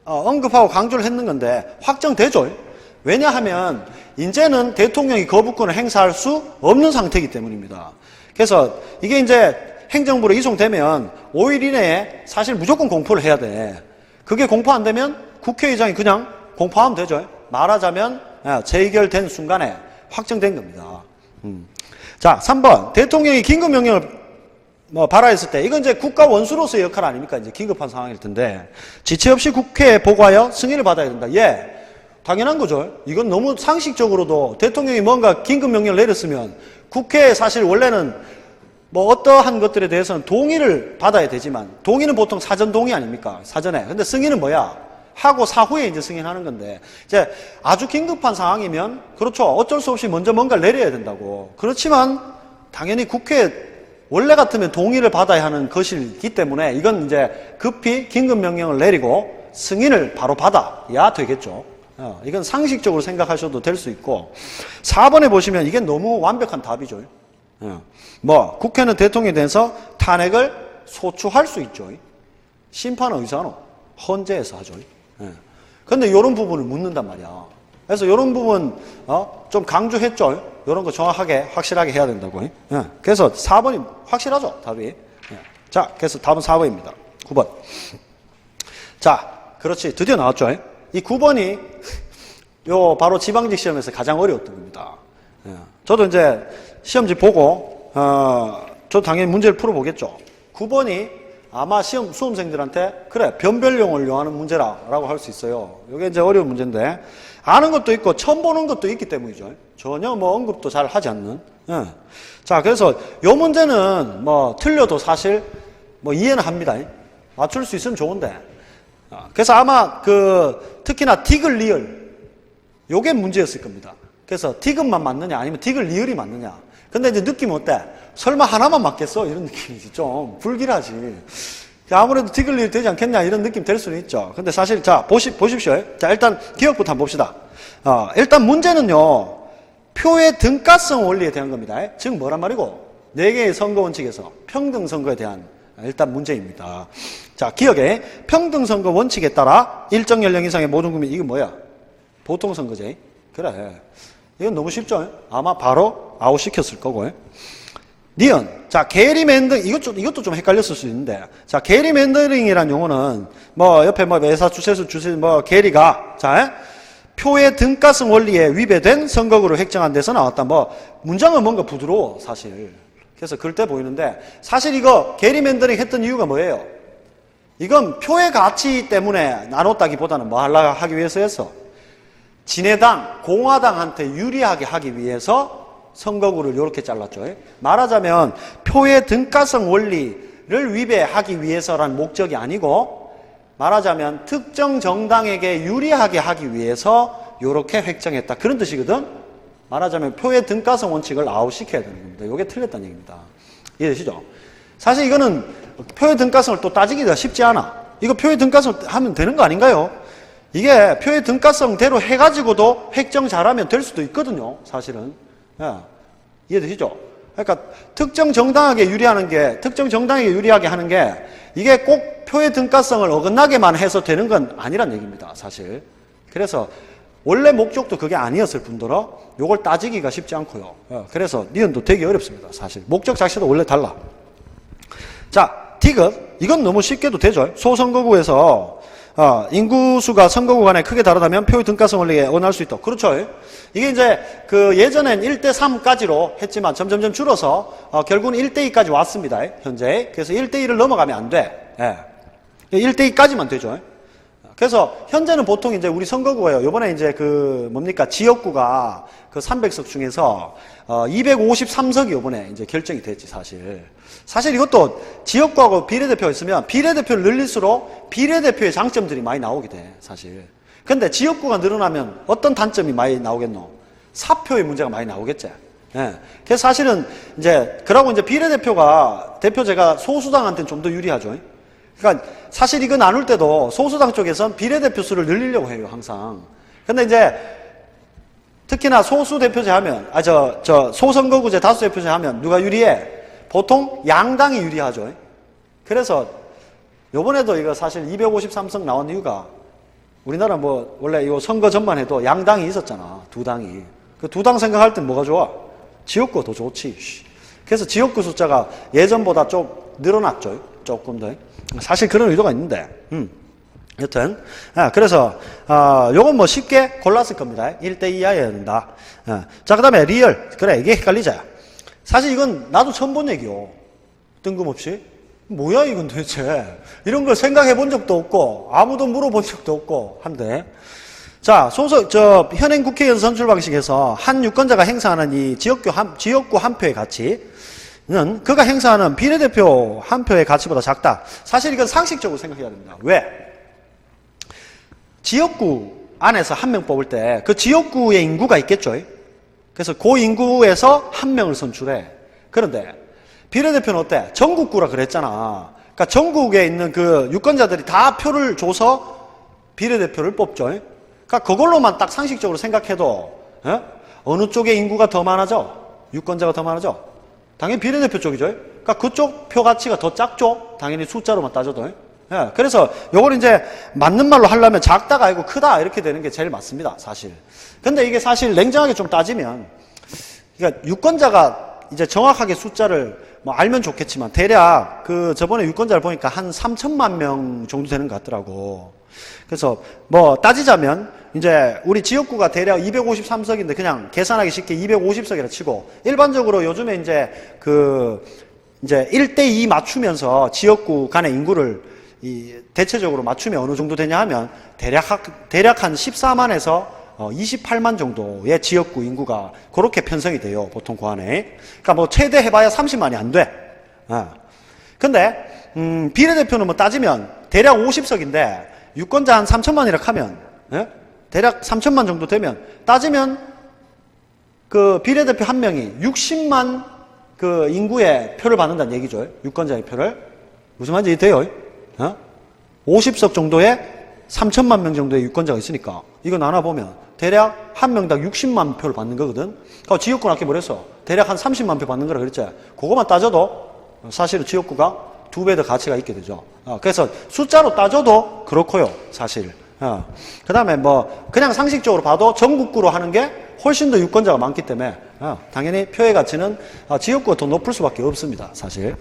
언급하고 강조를 했는 건데, 확정되죠? 왜냐하면, 이제는 대통령이 거부권을 행사할 수 없는 상태이기 때문입니다. 그래서 이게 이제 행정부로 이송되면 5일 이내에 사실 무조건 공포를 해야 돼. 그게 공포 안 되면 국회의장이 그냥 공포하면 되죠. 말하자면 재의결된 순간에 확정된 겁니다. 자, 3번. 대통령이 긴급명령을 발하했을 때, 이건 이제 국가 원수로서의 역할 아닙니까? 이제 긴급한 상황일 텐데, 지체 없이 국회에 보고하여 승인을 받아야 된다. 예. 당연한 거죠. 이건 너무 상식적으로도 대통령이 뭔가 긴급명령을 내렸으면 국회에 사실 원래는 뭐 어떠한 것들에 대해서는 동의를 받아야 되지만, 동의는 보통 사전 동의 아닙니까? 사전에. 근데 승인은 뭐야? 하고 사후에 이제 승인하는 건데, 이제 아주 긴급한 상황이면, 그렇죠. 어쩔 수 없이 먼저 뭔가를 내려야 된다고. 그렇지만, 당연히 국회에 원래 같으면 동의를 받아야 하는 것이기 때문에 이건 이제 급히 긴급명령을 내리고 승인을 바로 받아야 되겠죠. 이건 상식적으로 생각하셔도 될 수 있고 4번에 보시면 이게 너무 완벽한 답이죠. 뭐 국회는 대통령에 대해서 탄핵을 소추할 수 있죠. 심판은 의사는 헌재에서 하죠. 근데 이런 부분을 묻는단 말이야. 그래서 이런 부분 좀 강조했죠. 이런 거 정확하게 확실하게 해야 된다고. 그래서 4번이 확실하죠, 답이. 자, 그래서 답은 4번입니다. 9번. 자, 그렇지. 드디어 나왔죠. 이 9번이 요 바로 지방직 시험에서 가장 어려웠던 겁니다. 저도 이제 시험지 보고 저도 당연히 문제를 풀어보겠죠. 9번이 아마 시험 수험생들한테 그래 변별용을 이용하는 문제라고 할 수 있어요. 이게 이제 어려운 문제인데 아는 것도 있고 처음 보는 것도 있기 때문이죠. 전혀 뭐 언급도 잘 하지 않는. 자, 그래서 요 문제는 뭐 틀려도 사실 뭐 이해는 합니다. 맞출 수 있으면 좋은데. 그래서 아마 특히나 디귿 리을 요게 문제였을 겁니다. 그래서 디귿만 맞느냐 아니면 디귿 리을이 맞느냐. 근데 이제 느낌 어때? 설마 하나만 맞겠어? 이런 느낌이지. 좀 불길하지. 아무래도 디귿 리을 되지 않겠냐 이런 느낌 될 수는 있죠. 근데 사실 자 보십시오. 자, 일단 기억부터 한번 봅시다. 일단 문제는요. 표의 등가성 원리에 대한 겁니다. 즉 뭐란 말이고 4개의 선거 원칙에서 평등 선거에 대한 일단 문제입니다. 자, 기억에 평등 선거 원칙에 따라 일정 연령 이상의 모든 국민 이게 뭐야? 보통 선거제. 그래. 이건 너무 쉽죠? 아마 바로 아웃시켰을 거고. 니은. 자, 게리맨더, 이것도 좀 헷갈렸을 수 있는데. 자, 게리맨더링이란 용어는, 옆에 매사, 주세수, 게리가, 자, 표의 등가성 원리에 위배된 선거구를 획정한 데서 나왔다. 문장은 뭔가 부드러워, 사실. 그래서 그럴 때 보이는데, 사실 이거 게리맨더링 했던 이유가 뭐예요? 이건 표의 가치 때문에 나눴다기보다는 뭐 하려고 하기 위해서였어? 진해당, 공화당한테 유리하게 하기 위해서 선거구를 이렇게 잘랐죠. 말하자면 표의 등가성 원리를 위배하기 위해서라는 목적이 아니고 말하자면 특정 정당에게 유리하게 하기 위해서 이렇게 획정했다. 그런 뜻이거든. 말하자면 표의 등가성 원칙을 아웃시켜야 되는 겁니다. 이게 틀렸다는 얘기입니다. 이해되시죠? 사실 이거는 표의 등가성을 또 따지기가 쉽지 않아. 이거 표의 등가성 하면 되는 거 아닌가요? 이게 표의 등가성대로 해가지고도 획정 잘하면 될 수도 있거든요. 사실은. 이해되시죠? 그러니까 특정 정당에게 유리하게 하는 게 이게 꼭 표의 등가성을 어긋나게만 해서 되는 건 아니란 얘기입니다. 사실. 그래서 원래 목적도 그게 아니었을 뿐더러 요걸 따지기가 쉽지 않고요. 그래서 니은도 되게 어렵습니다. 사실. 목적 자체도 원래 달라. 자, 디귿. 이건 너무 쉽게도 되죠. 소선거구에서 인구수가 선거구 간에 크게 다르다면 표의 등가성 원리에 원할 수 있다. 그렇죠. 이게 이제 예전엔 1대3까지로 했지만 점점점 줄어서 결국은 1대2까지 왔습니다. 현재. 그래서 1대2를 넘어가면 안 돼. 1대2까지만 되죠. 그래서 현재는 보통 이제 우리 선거구예요. 요번에 이제 지역구가 300석 중에서 253석이 요번에 이제 결정이 됐지, 사실. 사실 이것도 지역구하고 비례대표가 있으면 비례대표를 늘릴수록 비례대표의 장점들이 많이 나오게 돼, 사실. 근데 지역구가 늘어나면 어떤 단점이 많이 나오겠노? 사표의 문제가 많이 나오겠지. 그래서 사실은 그러고 이제 비례대표가 대표제가 소수당한테는 좀 더 유리하죠. 그러니까 사실 이거 나눌 때도 소수당 쪽에선 비례대표 수를 늘리려고 해요, 항상. 근데 이제 특히나 소수대표제 하면, 소선거구제 다수대표제 하면 누가 유리해? 보통 양당이 유리하죠. 그래서 요번에도 이거 사실 253석 나온 이유가 우리나라 원래 이 선거 전만 해도 양당이 있었잖아. 두 당이. 그 두 당 생각할 땐 뭐가 좋아? 지역구가 더 좋지. 그래서 지역구 숫자가 예전보다 좀 늘어났죠. 조금 더. 사실 그런 의도가 있는데. 여튼. 그래서, 요건 쉽게 골랐을 겁니다. 1대2여야 된다. 자, 그 다음에 리얼. 그래, 이게 헷갈리자. 사실 이건 나도 처음 본 얘기요. 뜬금없이. 뭐야, 이건 도대체. 이런 걸 생각해 본 적도 없고, 아무도 물어본 적도 없고, 한데. 자, 현행 국회의원 선출 방식에서 한 유권자가 행사하는 이 지역구 한 표의 가치는 그가 행사하는 비례대표 한 표의 가치보다 작다. 사실 이건 상식적으로 생각해야 됩니다. 왜? 지역구 안에서 한 명 뽑을 때 그 지역구의 인구가 있겠죠. 그래서 그 인구에서 한 명을 선출해. 그런데 비례대표는 어때? 전국구라 그랬잖아. 그러니까 전국에 있는 그 유권자들이 다 표를 줘서 비례대표를 뽑죠. 그러니까 그걸로만 딱 상식적으로 생각해도 어느 쪽에 인구가 더 많아져? 유권자가 더 많아져? 당연히 비례대표 쪽이죠. 그러니까 그쪽 표 가치가 더 작죠. 당연히 숫자로만 따져도. 그래서 요걸 이제 맞는 말로 하려면 작다가 아니고 크다 이렇게 되는 게 제일 맞습니다. 사실. 근데 이게 사실 냉정하게 좀 따지면 그러니까 유권자가 이제 정확하게 숫자를 뭐 알면 좋겠지만 대략 그 저번에 유권자를 보니까 한 3천만 명 정도 되는 것 같더라고. 그래서 뭐 따지자면 이제 우리 지역구가 대략 253석인데 그냥 계산하기 쉽게 250석이라 치고 일반적으로 요즘에 이제 이제 1대2 맞추면서 지역구 간의 인구를 대체적으로 맞추면 어느 정도 되냐 하면 대략 한 14만에서 28만 정도의 지역구 인구가 그렇게 편성이 돼요. 보통 그 안에. 그러니까 뭐 최대 해봐야 30만이 안 돼. 근데 비례대표는 뭐 따지면 대략 50석인데 유권자 한 3천만이라 하면 대략 3천만 정도 되면 따지면 그 비례대표 한 명이 60만 그 인구의 표를 받는다는 얘기죠. 유권자의 표를. 무슨 말인지 이해돼요? 50석 정도의 3천만 명 정도의 유권자가 있으니까 이거 나눠보면 대략 한 명당 60만 표를 받는 거거든. 그러니까 지역구는 아까 뭐랬어? 대략 한 30만 표 받는 거라 그랬지. 그거만 따져도 사실은 지역구가 2배 더 가치가 있게 되죠. 그래서 숫자로 따져도 그렇고요. 사실. 그 다음에 뭐 그냥 상식적으로 봐도 전국구로 하는 게 훨씬 더 유권자가 많기 때문에 당연히 표의 가치는 지역구가 더 높을 수밖에 없습니다. 사실.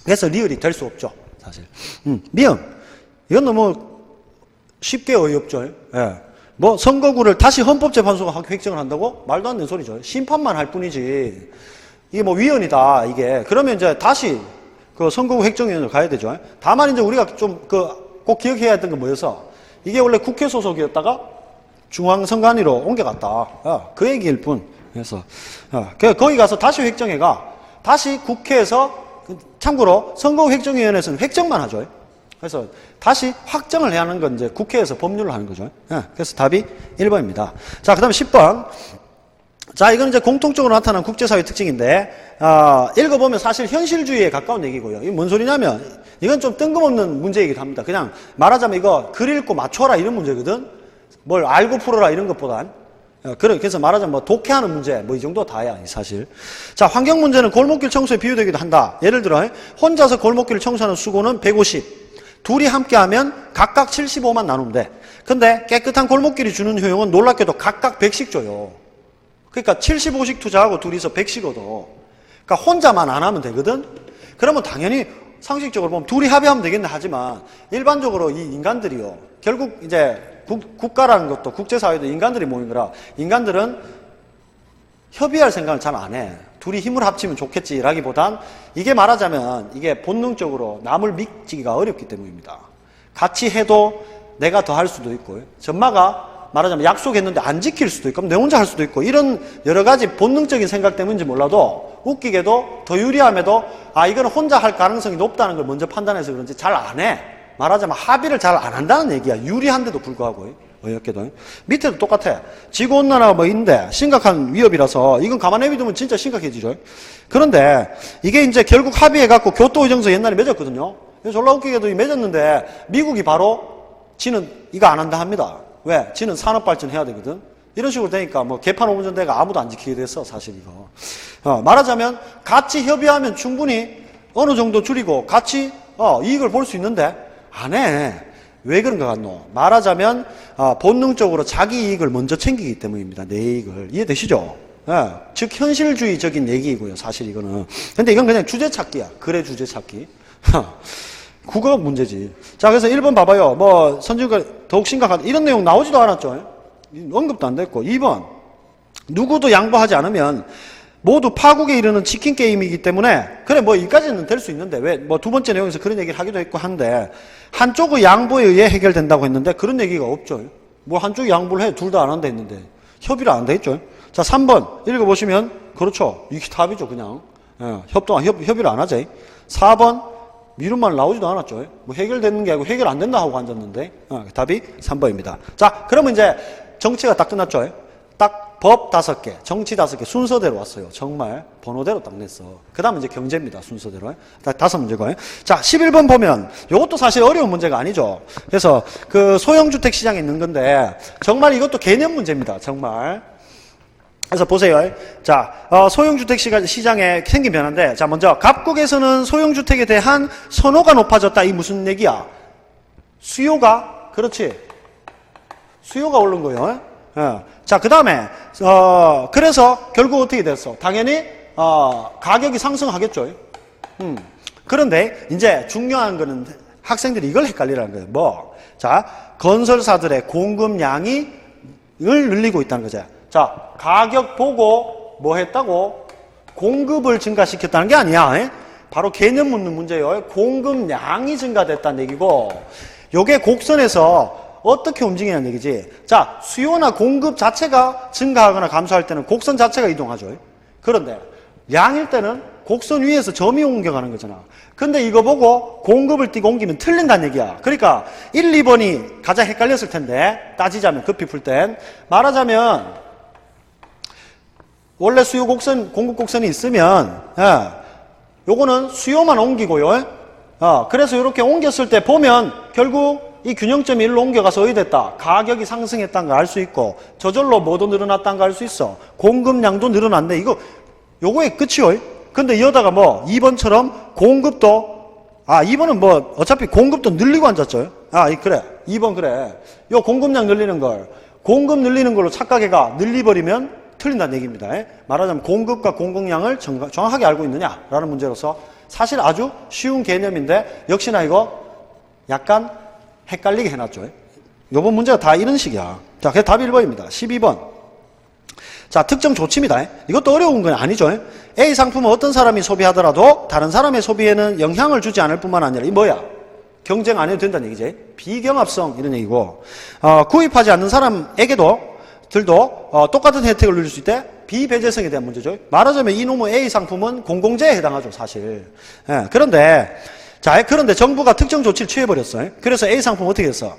그래서 리얼이 될 수 없죠. 사실. 미음. 이건 너무 쉽게 어이없죠. 뭐 선거구를 다시 헌법재판소가 획정을 한다고? 말도 안 되는 소리죠. 심판만 할 뿐이지. 이게 뭐 위헌이다. 이게. 그러면 이제 다시 그 선거구 획정위원회로 가야 되죠. 다만 이제 우리가 좀 꼭 기억해야 했던 건 뭐여서 이게 원래 국회 소속이었다가 중앙선관위로 옮겨갔다. 그 얘기일 뿐. 그래서 거기 가서 다시 획정회가 다시 국회에서 참고로 선거구 획정위원회에서는 획정만 하죠. 그래서 다시 확정을 해야 하는 건 이제 국회에서 법률을 하는 거죠. 그래서 답이 1번입니다. 자, 그 다음에 10번. 자, 이건 이제 공통적으로 나타난 국제사회 특징인데, 읽어보면 사실 현실주의에 가까운 얘기고요. 이게 뭔 소리냐면, 이건 좀 뜬금없는 문제이기도 합니다. 그냥 말하자면 이거 글 읽고 맞춰라 이런 문제거든? 뭘 알고 풀어라 이런 것보단. 그래서 말하자면 뭐 독해하는 문제, 뭐 이 정도 다야, 사실. 자, 환경 문제는 골목길 청소에 비유되기도 한다. 예를 들어, 혼자서 골목길을 청소하는 수고는 150. 둘이 함께 하면 각각 75만 나누면 돼. 근데 깨끗한 골목길이 주는 효용은 놀랍게도 각각 100씩 줘요. 그러니까 75씩 투자하고 둘이서 100씩 얻어. 그러니까 혼자만 안 하면 되거든? 그러면 당연히 상식적으로 보면 둘이 합의하면 되겠네 하지만 일반적으로 이 인간들이요. 결국 이제 국가라는 것도 국제사회도 인간들이 모인 거라 인간들은 협의할 생각을 잘 안 해. 둘이 힘을 합치면 좋겠지라기보단 이게 말하자면 이게 본능적으로 남을 믿기가 어렵기 때문입니다. 같이 해도 내가 더 할 수도 있고 전마가 말하자면 약속했는데 안 지킬 수도 있고 내 혼자 할 수도 있고 이런 여러 가지 본능적인 생각 때문인지 몰라도 웃기게도 더 유리함에도 이거는 혼자 할 가능성이 높다는 걸 먼저 판단해서 그런지 잘 안 해. 말하자면 합의를 잘 안 한다는 얘기야. 유리한데도 불구하고 어이없게도. 밑에도 똑같아. 지구온난화가 뭐 있는데 심각한 위협이라서 이건 가만히 두면 진짜 심각해지죠. 그런데 이게 이제 결국 합의해갖고 교토의정서 옛날에 맺었거든요. 그래서 졸라 웃기게도 맺었는데 미국이 바로 지는 이거 안 한다 합니다. 왜? 지는 산업발전 해야 되거든. 이런 식으로 되니까 뭐 개판 5분 전대가 아무도 안 지키게 됐어 사실 이거. 말하자면 같이 협의하면 충분히 어느 정도 줄이고 같이 이익을 볼 수 있는데 안 해. 왜 그런가 같노? 말하자면 본능적으로 자기 이익을 먼저 챙기기 때문입니다. 내 이익을. 이해되시죠? 즉 현실주의적인 얘기이고요. 사실 이거는. 근데 이건 그냥 주제찾기야. 글의 주제찾기. 국어가 문제지. 자, 그래서 1번 봐봐요. 뭐 선진국가 더욱 심각한 이런 내용 나오지도 않았죠. 언급도 안 됐고. 2번 누구도 양보하지 않으면 모두 파국에 이르는 치킨 게임이기 때문에 그래 뭐 여기까지는 될 수 있는데 왜 뭐 두 번째 내용에서 그런 얘기를 하기도 했고 한데 한쪽의 양보에 의해 해결된다고 했는데 그런 얘기가 없죠. 뭐 한쪽이 양보를 해 둘 다 안 한다 했는데 협의를 안 되겠죠. 자, 3번 읽어보시면 그렇죠. 이게 답이죠. 그냥 협의를 안 하지. 4번 미루말 나오지도 않았죠. 뭐 해결되는 게 아니고 해결 안 된다 하고 앉았는데 답이 3번입니다. 자, 그러면 이제 정치가 딱 끝났죠. 딱 법 5개, 정치 5개 순서대로 왔어요. 정말 번호대로 딱 냈어. 그 다음 이제 경제입니다. 순서대로. 5문제고. 자, 11번 보면 이것도 사실 어려운 문제가 아니죠. 그래서 그 소형주택 시장에 있는 건데 정말 이것도 개념 문제입니다. 정말. 그래서 보세요. 자, 소형주택 시장에 생긴 변화인데, 자, 먼저 각국에서는 소형주택에 대한 선호가 높아졌다. 이 무슨 얘기야? 수요가, 그렇지. 수요가 오른 거예요. 자, 그 다음에, 그래서 결국 어떻게 됐어? 당연히, 가격이 상승하겠죠. 그런데, 이제 중요한 거는 학생들이 이걸 헷갈리라는 거예요. 뭐? 자, 건설사들의 공급량을 늘리고 있다는 거죠. 자, 가격 보고 뭐 했다고? 공급을 증가시켰다는 게 아니야. 바로 개념 묻는 문제예요. 공급량이 증가됐다는 얘기고, 요게 곡선에서 어떻게 움직이냐는 얘기지. 자, 수요나 공급 자체가 증가하거나 감소할 때는 곡선 자체가 이동하죠. 그런데 양일 때는 곡선 위에서 점이 옮겨가는 거잖아. 근데 이거 보고 공급을 띄고 옮기면 틀린다는 얘기야. 그러니까 1, 2번이 가장 헷갈렸을 텐데, 따지자면 급히 풀 땐 말하자면 원래 수요 곡선, 공급 곡선이 있으면 요거는 수요만 옮기고요. 그래서 이렇게 옮겼을 때 보면 결국 이 균형점이 일로 옮겨가서 어디 됐다? 가격이 상승했다는 걸 알 수 있고, 저절로 뭐도 늘어났다는 걸 알 수 있어. 공급량도 늘어났네. 요거의 끝이요. 근데 이러다가 뭐 2번처럼 공급도, 2번은 뭐 어차피 공급도 늘리고 앉았죠. 그래. 2번 그래. 요 공급량 늘리는 걸, 공급 늘리는 걸로 착각해가 늘리버리면 틀린다는 얘기입니다. 말하자면 공급과 공급량을 정확하게 알고 있느냐라는 문제로서 사실 아주 쉬운 개념인데, 역시나 이거 약간 헷갈리게 해놨죠. 요번 문제가 다 이런 식이야. 자, 그래서 답이 1번입니다. 12번. 자, 특정 조치입니다. 이것도 어려운 건 아니죠. A 상품은 어떤 사람이 소비하더라도 다른 사람의 소비에는 영향을 주지 않을 뿐만 아니라, 이 뭐야? 경쟁 안 해도 된다는 얘기지. 비경합성, 이런 얘기고, 구입하지 않는 사람에게도 똑같은 혜택을 누릴 수 있대. 비배제성에 대한 문제죠. 말하자면 이놈의 A 상품은 공공재에 해당하죠, 사실. 그런데 정부가 특정 조치를 취해버렸어요. 그래서 A 상품 어떻게 했어?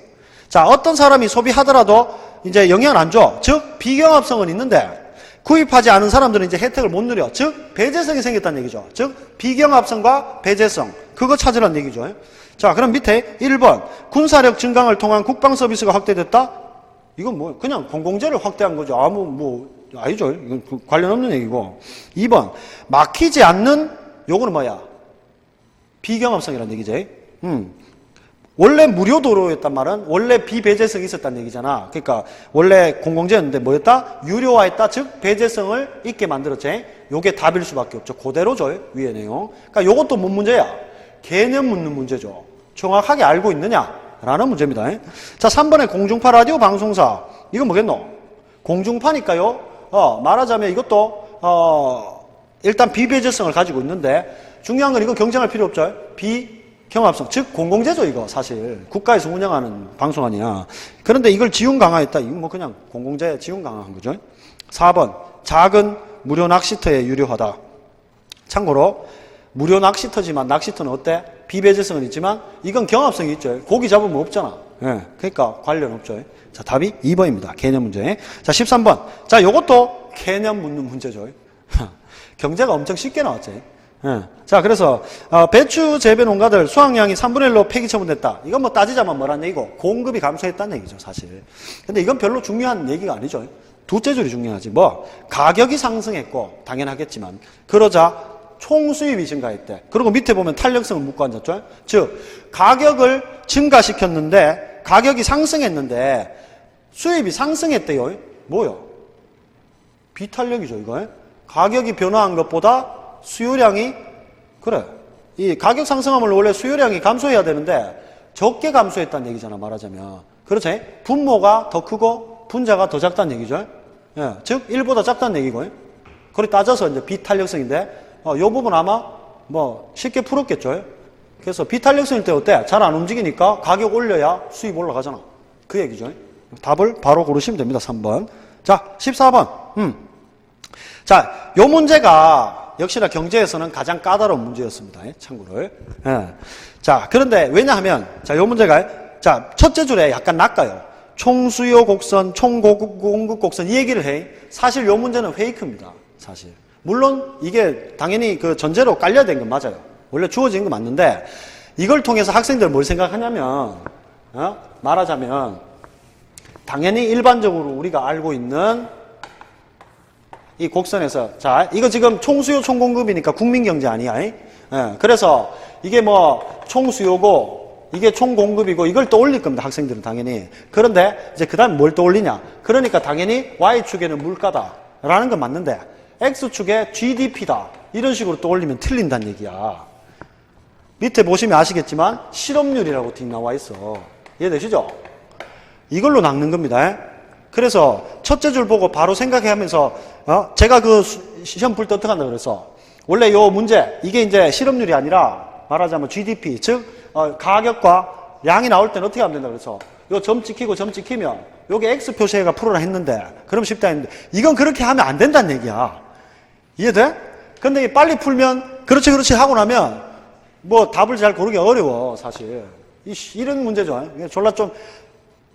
자, 어떤 사람이 소비하더라도 이제 영향을 안 줘. 즉, 비경합성은 있는데, 구입하지 않은 사람들은 이제 혜택을 못 누려. 즉, 배제성이 생겼다는 얘기죠. 즉, 비경합성과 배제성. 그거 찾으라는 얘기죠. 자, 그럼 밑에 1번. 군사력 증강을 통한 국방 서비스가 확대됐다? 이건 뭐, 그냥 공공재를 확대한 거죠. 아니죠. 이건 관련 없는 얘기고. 2번. 막히지 않는, 요거는 뭐야? 비경합성이라는 얘기지. 원래 무료 도로였단 말은 원래 비배제성이 있었다는 얘기잖아. 그러니까 원래 공공재였는데 뭐였다? 유료화했다. 즉 배제성을 있게 만들었지. 요게 답일 수밖에 없죠. 그대로죠. 위에 내용. 그러니까 요것도 뭔 문제야? 개념 묻는 문제죠. 정확하게 알고 있느냐라는 문제입니다. 자, 3번에 공중파 라디오 방송사. 이건 뭐겠노? 공중파니까요. 말하자면 이것도 일단 비배제성을 가지고 있는데, 중요한 건 이거 경쟁할 필요 없죠. 비경합성. 즉, 공공재죠, 이거, 사실. 국가에서 운영하는 방송 아니야. 그런데 이걸 지운 강화했다. 이건 뭐 그냥 공공재 지운 강화한 거죠. 4번. 작은 무료 낚시터에 유료하다. 참고로, 무료 낚시터지만 낚시터는 어때? 비배제성은 있지만, 이건 경합성이 있죠. 고기 잡으면 없잖아. 그러니까 관련 없죠. 자, 답이 2번입니다. 개념 문제. 자, 13번. 자, 요것도 개념 묻는 문제죠. 경제가 엄청 쉽게 나왔지. 자, 그래서 배추 재배 농가들 수확량이 3분의 1로 폐기 처분됐다. 이건 뭐 따지자면 뭐란 얘기고, 공급이 감소했다는 얘기죠, 사실. 근데 이건 별로 중요한 얘기가 아니죠. 두째 줄이 중요하지. 뭐 가격이 상승했고 당연하겠지만, 그러자 총수입이 증가했대. 그리고 밑에 보면 탄력성을 묶고 앉았죠. 즉, 가격을 증가시켰는데, 가격이 상승했는데 수입이 상승했대요. 뭐요? 비탄력이죠, 이거. 가격이 변화한 것보다 수요량이, 그래. 이 가격 상승하면 원래 수요량이 감소해야 되는데 적게 감소했다는 얘기잖아, 말하자면. 그렇지? 분모가 더 크고 분자가 더 작다는 얘기죠. 즉, 1보다 작다는 얘기고. 그걸 따져서 이제 비탄력성인데, 요 부분 아마 뭐 쉽게 풀었겠죠. 그래서 비탄력성일 때 어때? 잘 안 움직이니까 가격 올려야 수입 올라가잖아. 그 얘기죠. 답을 바로 고르시면 됩니다. 3번. 자, 14번. 자, 요 문제가 역시나 경제에서는 가장 까다로운 문제였습니다. 참고로. 자, 그런데 왜냐하면, 자, 요 문제가, 자, 첫째 줄에 약간 낚아요. 총수요 곡선, 총공급 곡선 이 얘기를 해. 사실 요 문제는 페이크입니다. 사실. 물론 이게 당연히 그 전제로 깔려야 되는 건 맞아요. 원래 주어진 건 맞는데 이걸 통해서 학생들 뭘 생각하냐면 말하자면 당연히 일반적으로 우리가 알고 있는 이 곡선에서 자 이거 지금 총수요 총공급이니까 국민경제 아니야. 그래서 이게 뭐 총수요고 이게 총공급이고 이걸 떠올릴 겁니다. 학생들은 당연히. 그런데 이제 그 다음에 뭘 떠올리냐. 그러니까 당연히 Y축에는 물가다라는 건 맞는데 X축에 GDP다 이런 식으로 떠올리면 틀린다는 얘기야. 밑에 보시면 아시겠지만 실업률이라고 딩 나와 있어. 이해되시죠? 이걸로 낚는 겁니다. 그래서 첫째 줄 보고 바로 생각하면서 제가 그 시험 풀 때 어떻게 한다 그래서 원래 요 문제 이게 이제 실업률이 아니라 말하자면 GDP 즉 가격과 양이 나올 때는 어떻게 하면 된다 그래서 요 점 찍히고 점 찍히면 요게 X 표시해가 풀어라 했는데 그럼 쉽다 했는데 이건 그렇게 하면 안 된다는 얘기야. 이해돼? 근데 빨리 풀면 그렇지 하고 나면 뭐 답을 잘 고르기 어려워 사실. 이런 문제죠. 졸라 좀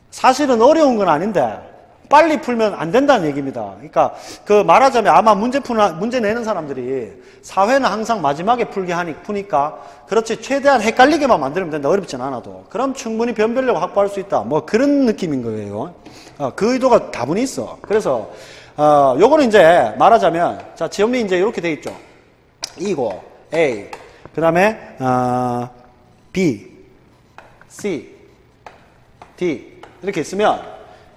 사실은 어려운 건 아닌데 빨리 풀면 안 된다는 얘기입니다. 그러니까 그 말하자면 아마 문제 내는 사람들이 사회는 항상 마지막에 푸니까 그렇지 최대한 헷갈리게만 만들면 된다. 어렵진 않아도. 그럼 충분히 변별력을 확보할 수 있다. 뭐 그런 느낌인 거예요. 그 의도가 다분히 있어. 그래서 요거는 이제 말하자면 자 지점이 이제 이렇게 돼 있죠. E고 A 그 다음에 B C D 이렇게 있으면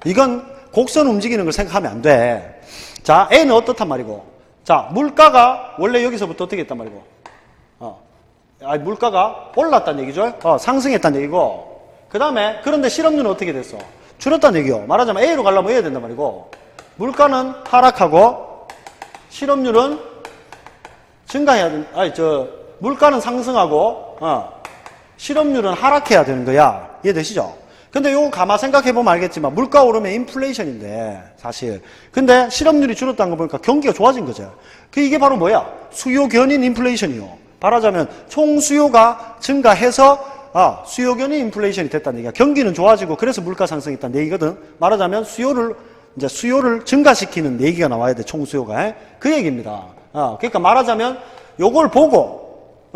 이건 곡선 움직이는 걸 생각하면 안 돼. 자, A는 어떻단 말이고. 자, 물가가 원래 여기서부터 어떻게 했단 말이고. 물가가 올랐다는 얘기죠. 상승했다는 얘기고. 그 다음에, 그런데 실업률은 어떻게 됐어? 줄었다는 얘기요. 말하자면 A로 가려면 해야 된단 말이고. 물가는 하락하고, 실업률은 증가해야 물가는 상승하고, 실업률은 하락해야 되는 거야. 이해되시죠? 근데 요거 가만 생각해보면 알겠지만 물가 오르면 인플레이션인데 사실 근데 실업률이 줄었다는 거 보니까 경기가 좋아진 거죠. 이게 바로 뭐야? 수요 견인 인플레이션이요. 말하자면 총수요가 증가해서 수요 견인 인플레이션이 됐다는 얘기야. 경기는 좋아지고 그래서 물가 상승했다는 얘기거든. 말하자면 수요를 증가시키는 얘기가 나와야 돼. 총수요가. 그 얘기입니다. 그러니까 말하자면 요걸 보고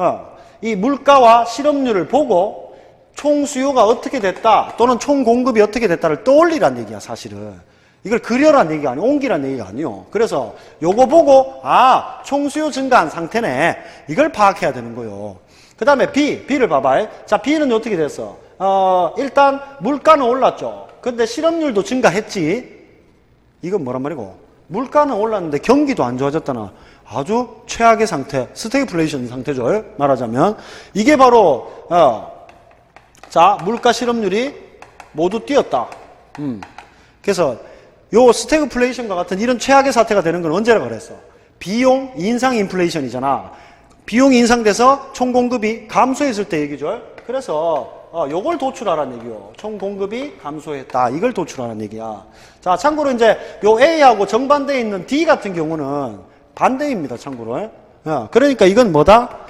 이 물가와 실업률을 보고 총수요가 어떻게 됐다 또는 총공급이 어떻게 됐다를 떠올리란 얘기야 사실은. 이걸 그려란 얘기가 아니고 옮기란 얘기가 아니요. 그래서 요거 보고 총수요 증가한 상태네 이걸 파악해야 되는 거요. 그 다음에 B를 봐봐. 자 B는 어떻게 됐어? 일단 물가는 올랐죠. 근데 실업률도 증가했지. 이건 뭐란 말이고 물가는 올랐는데 경기도 안 좋아졌다나 아주 최악의 상태 스태그플레이션 상태죠. 말하자면 이게 바로 자, 물가 실업률이 모두 뛰었다. 그래서 요 스태그플레이션과 같은 이런 최악의 사태가 되는 건 언제라고 그랬어? 비용 인상 인플레이션이잖아. 비용이 인상돼서 총공급이 감소했을 때 얘기죠. 그래서 요걸 도출하라는 얘기요. 총공급이 감소했다. 이걸 도출하라는 얘기야. 자, 참고로 이제 요 A하고 정반대에 있는 D 같은 경우는 반대입니다. 참고로. 그러니까 이건 뭐다?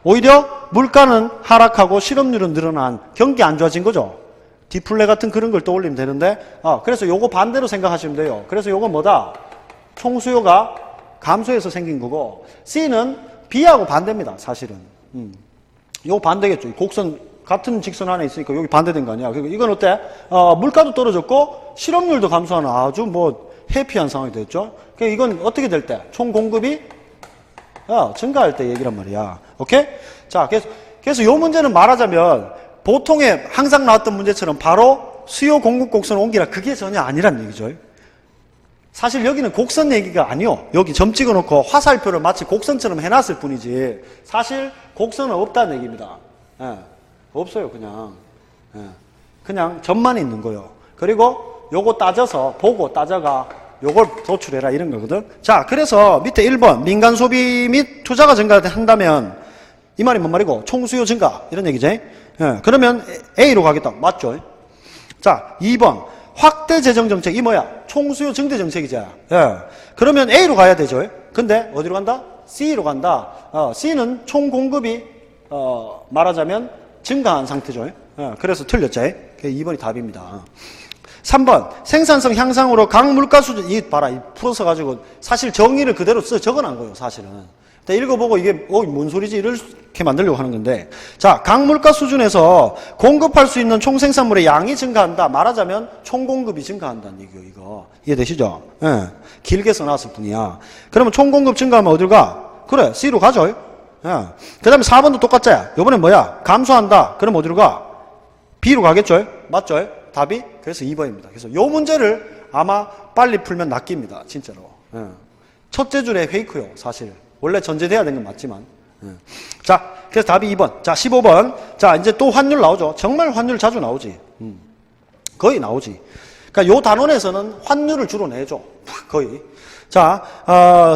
오히려 물가는 하락하고 실업률은 늘어난 경기 안 좋아진 거죠. 디플레 같은 그런 걸 떠올리면 되는데 그래서 요거 반대로 생각하시면 돼요. 그래서 요건 뭐다? 총수요가 감소해서 생긴 거고 C는 B하고 반대입니다. 사실은. 요거 반대겠죠. 곡선 같은 직선 안에 있으니까 여기 반대된 거 아니야. 이건 어때? 물가도 떨어졌고 실업률도 감소하는 아주 뭐 해피한 상황이 됐죠. 그러니까 이건 어떻게 될 때? 총공급이 증가할 때 얘기란 말이야. 오케이? 자, 그래서 요 문제는 말하자면 보통에 항상 나왔던 문제처럼 바로 수요 공급 곡선 옮기라 그게 전혀 아니란 얘기죠. 사실 여기는 곡선 얘기가 아니요. 여기 점 찍어놓고 화살표를 마치 곡선처럼 해놨을 뿐이지 사실 곡선은 없다는 얘기입니다. 없어요. 그냥 점만 있는 거예요. 그리고 요거 따져서 보고 따져가 요걸 도출해라 이런 거거든. 자, 그래서 밑에 1번 민간 소비 및 투자가 증가한다면 이 말이 뭔 말이고 총수요 증가 이런 얘기지. 그러면 A로 가겠다. 맞죠? 자, 2번 확대 재정 정책 이 뭐야? 총수요 증대 정책이지. 그러면 A로 가야 되죠. 근데 어디로 간다? C로 간다. C는 총 공급이 말하자면 증가한 상태죠. 그래서 틀렸지. 2번이 답입니다. 3번 생산성 향상으로 각 물가 수준 이 봐라 이 풀어서 가지고 사실 정의를 그대로 적어놓은 거예요 사실은. 읽어보고 이게 뭔 소리지 이렇게 만들려고 하는 건데 자 각 물가 수준에서 공급할 수 있는 총 생산물의 양이 증가한다. 말하자면 총 공급이 증가한다는 얘기예요. 이거 이해되시죠? 예. 길게 써놨을 뿐이야. 그러면 총 공급 증가하면 어딜 가? 그래 C로 가죠. 예. 그 다음에 4번도 똑같지. 이번엔 뭐야? 감소한다. 그럼 어디로 가? B로 가겠죠? 맞죠? 답이 그래서 2번입니다. 그래서 요 문제를 아마 빨리 풀면 낚입니다. 진짜로. 예. 첫째 줄에 페이크요. 사실. 원래 전제돼야 되는 건 맞지만. 예. 자, 그래서 답이 2번. 자, 15번. 자, 이제 또 환율 나오죠. 정말 환율 자주 나오지. 거의 나오지. 그러니까 요 단원에서는 환율을 주로 내죠. 거의. 자,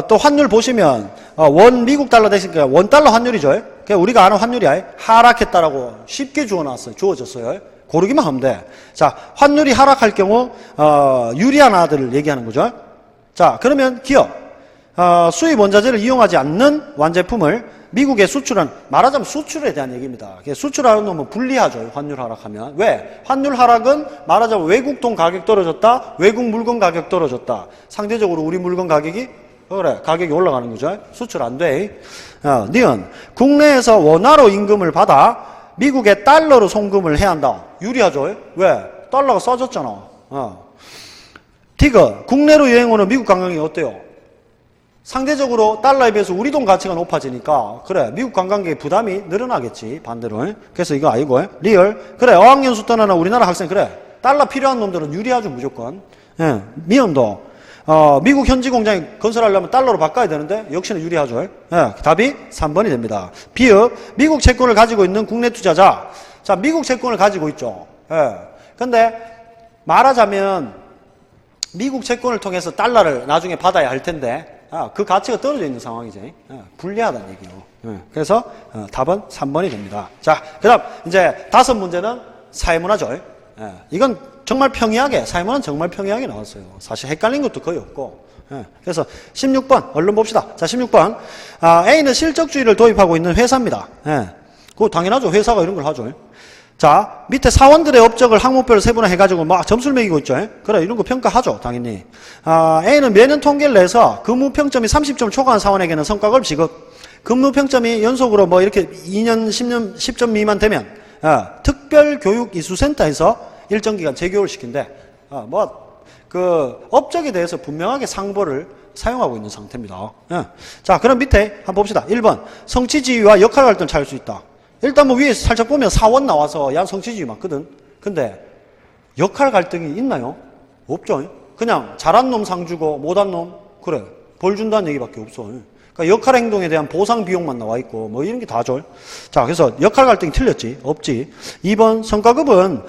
또 환율 보시면, 원 미국 달러 대신 원 달러 환율이죠. 그냥 우리가 아는 환율이야. 하락했다라고 쉽게 주어졌어요. 고르기만 하면 돼. 자, 환율이 하락할 경우, 유리한 아들을 얘기하는 거죠. 자, 그러면 기업, 수입 원자재를 이용하지 않는 완제품을 미국에 수출한, 말하자면 수출에 대한 얘기입니다. 수출하는 놈은 불리하죠. 환율 하락하면. 왜? 환율 하락은 말하자면 외국 돈 가격 떨어졌다, 외국 물건 가격 떨어졌다. 상대적으로 우리 물건 가격이, 그래, 가격이 올라가는 거죠. 수출 안 돼. 니은, 국내에서 원화로 임금을 받아 미국에 달러로 송금을 해야 한다. 유리하죠. 왜? 달러가 싸졌잖아. 디귿, 국내로 여행 오는 미국 관광이 어때요? 상대적으로 달러에 비해서 우리 돈 가치가 높아지니까 그래 미국 관광객의 부담이 늘어나겠지 반대로. 그래서 이거 아니고 리얼 그래 어학연수 떠나는 우리나라 학생 그래 달러 필요한 놈들은 유리하죠 무조건. 예, 미음도 미국 현지 공장에 건설하려면 달러로 바꿔야 되는데 역시나 유리하죠. 예, 답이 3번이 됩니다. 비읍 미국 채권을 가지고 있는 국내 투자자. 자 미국 채권을 가지고 있죠. 예, 근데 말하자면 미국 채권을 통해서 달러를 나중에 받아야 할 텐데 그 가치가 떨어져 있는 상황이지. 불리하다는 얘기요. 그래서 답은 3번이 됩니다. 자, 그 다음 이제 5문제는 사회문화죠. 이건 정말 평이하게 사회문화는 정말 평이하게 나왔어요. 사실 헷갈린 것도 거의 없고. 그래서 16번 얼른 봅시다. 자, 16번 A는 실적주의를 도입하고 있는 회사입니다. 그거 당연하죠. 회사가 이런 걸 하죠. 자, 밑에 사원들의 업적을 항목별로 세분화해가지고 막 점수를 매기고 있죠. 그래, 이런 거 평가하죠, 당연히. A는 매년 통계를 내서 근무 평점이 30점을 초과한 사원에게는 성과급 지급. 근무 평점이 연속으로 뭐 이렇게 2년, 10년, 10점 미만 되면, 특별교육이수센터에서 일정 기간 재교육을 시킨대. 업적에 대해서 분명하게 상보를 사용하고 있는 상태입니다. 자, 그럼 밑에 한번 봅시다. 1번, 성취지휘와 역할 갈등을 찾을 수 있다. 일단 뭐 위에 살짝 보면 사원 나와서 야 성취주의 맞거든. 근데 역할 갈등이 있나요? 없죠. 그냥 잘한 놈 상 주고 못한 놈 그래 벌 준다는 얘기밖에 없어. 그러니까 역할 행동에 대한 보상 비용만 나와 있고 뭐 이런 게 다죠. 자 그래서 역할 갈등이 틀렸지. 없지. 2번 성과급은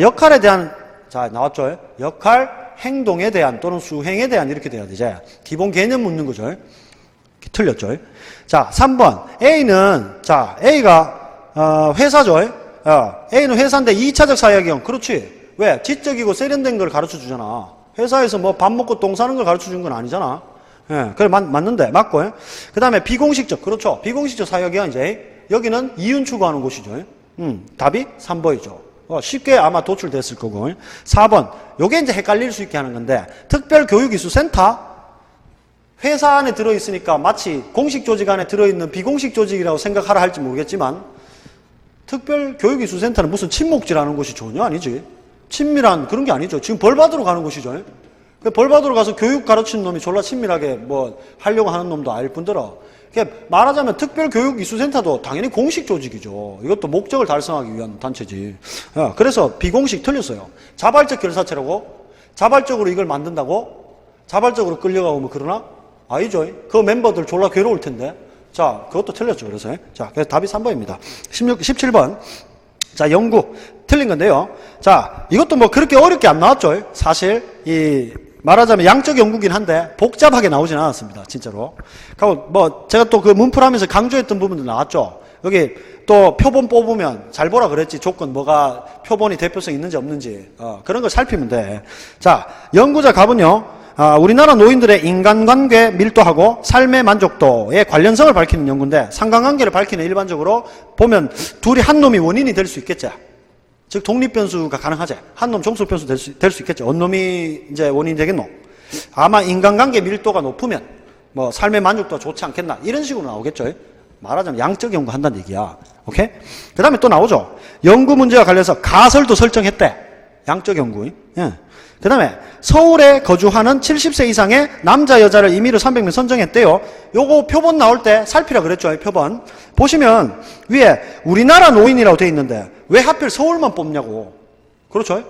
역할에 대한 자 나왔죠. 역할 행동에 대한 또는 수행에 대한 이렇게 돼야 되지. 기본 개념 묻는 거죠. 틀렸죠. 자 3번 A는 자 A가 회사죠. A는 회사인데 2차적 사회학경. 그렇지. 왜? 지적이고 세련된 걸 가르쳐 주잖아. 회사에서 뭐 밥 먹고 똥 싸는 걸 가르쳐 준 건 아니잖아. 예, 그래, 맞는데. 맞고. 그 다음에 비공식적. 그렇죠. 비공식적 사회학경 이제. 여기는 이윤 추구하는 곳이죠. 답이 3번이죠. 쉽게 아마 도출됐을 거고. 4번. 요게 이제 헷갈릴 수 있게 하는 건데. 특별교육이수센터. 회사 안에 들어있으니까 마치 공식 조직 안에 들어있는 비공식 조직이라고 생각하라 할지 모르겠지만 특별교육이수센터는 무슨 친목질하는 곳이 전혀 아니지. 친밀한 그런 게 아니죠. 지금 벌 받으러 가는 곳이죠. 벌 받으러 가서 교육 가르치는 놈이 졸라 친밀하게 뭐 하려고 하는 놈도 아닐 뿐더러 말하자면 특별교육이수센터도 당연히 공식 조직이죠. 이것도 목적을 달성하기 위한 단체지. 그래서 비공식 틀렸어요. 자발적 결사체라고? 자발적으로 이걸 만든다고? 자발적으로 끌려가고 뭐 그러나? 아니죠. 그 멤버들 졸라 괴로울 텐데. 자, 그것도 틀렸죠. 그래서. 자, 그래서 답이 3번입니다. 17번. 자, 연구. 틀린 건데요. 자, 이것도 뭐 그렇게 어렵게 안 나왔죠. 사실, 말하자면 양적 연구긴 한데, 복잡하게 나오진 않았습니다. 진짜로. 그리고 뭐, 제가 또 그 문풀하면서 강조했던 부분도 나왔죠. 여기 또 표본 뽑으면 잘 보라 그랬지. 조건 뭐가 표본이 대표성 있는지 없는지. 그런 걸 살피면 돼. 자, 연구자 갑은요. 우리나라 노인들의 인간관계 밀도하고 삶의 만족도의 관련성을 밝히는 연구인데 상관관계를 밝히는 일반적으로 보면 둘이 한 놈이 원인이 될 수 있겠죠. 즉 독립변수가 가능하지. 한 놈 종속변수 될 수 있겠죠. 어느 놈이 이제 원인이 되겠노? 아마 인간관계 밀도가 높으면 뭐 삶의 만족도가 좋지 않겠나 이런 식으로 나오겠죠. 말하자면 양적 연구 한다는 얘기야. 오케이? 그 다음에 또 나오죠. 연구 문제와 관련해서 가설도 설정했대. 양적 연구. 예. 그 다음에 서울에 거주하는 70세 이상의 남자 여자를 임의로 300명 선정했대요. 요거 표본 나올 때 살피라 그랬죠. 표본 보시면 위에 우리나라 노인이라고 돼 있는데 왜 하필 서울만 뽑냐고. 그렇죠?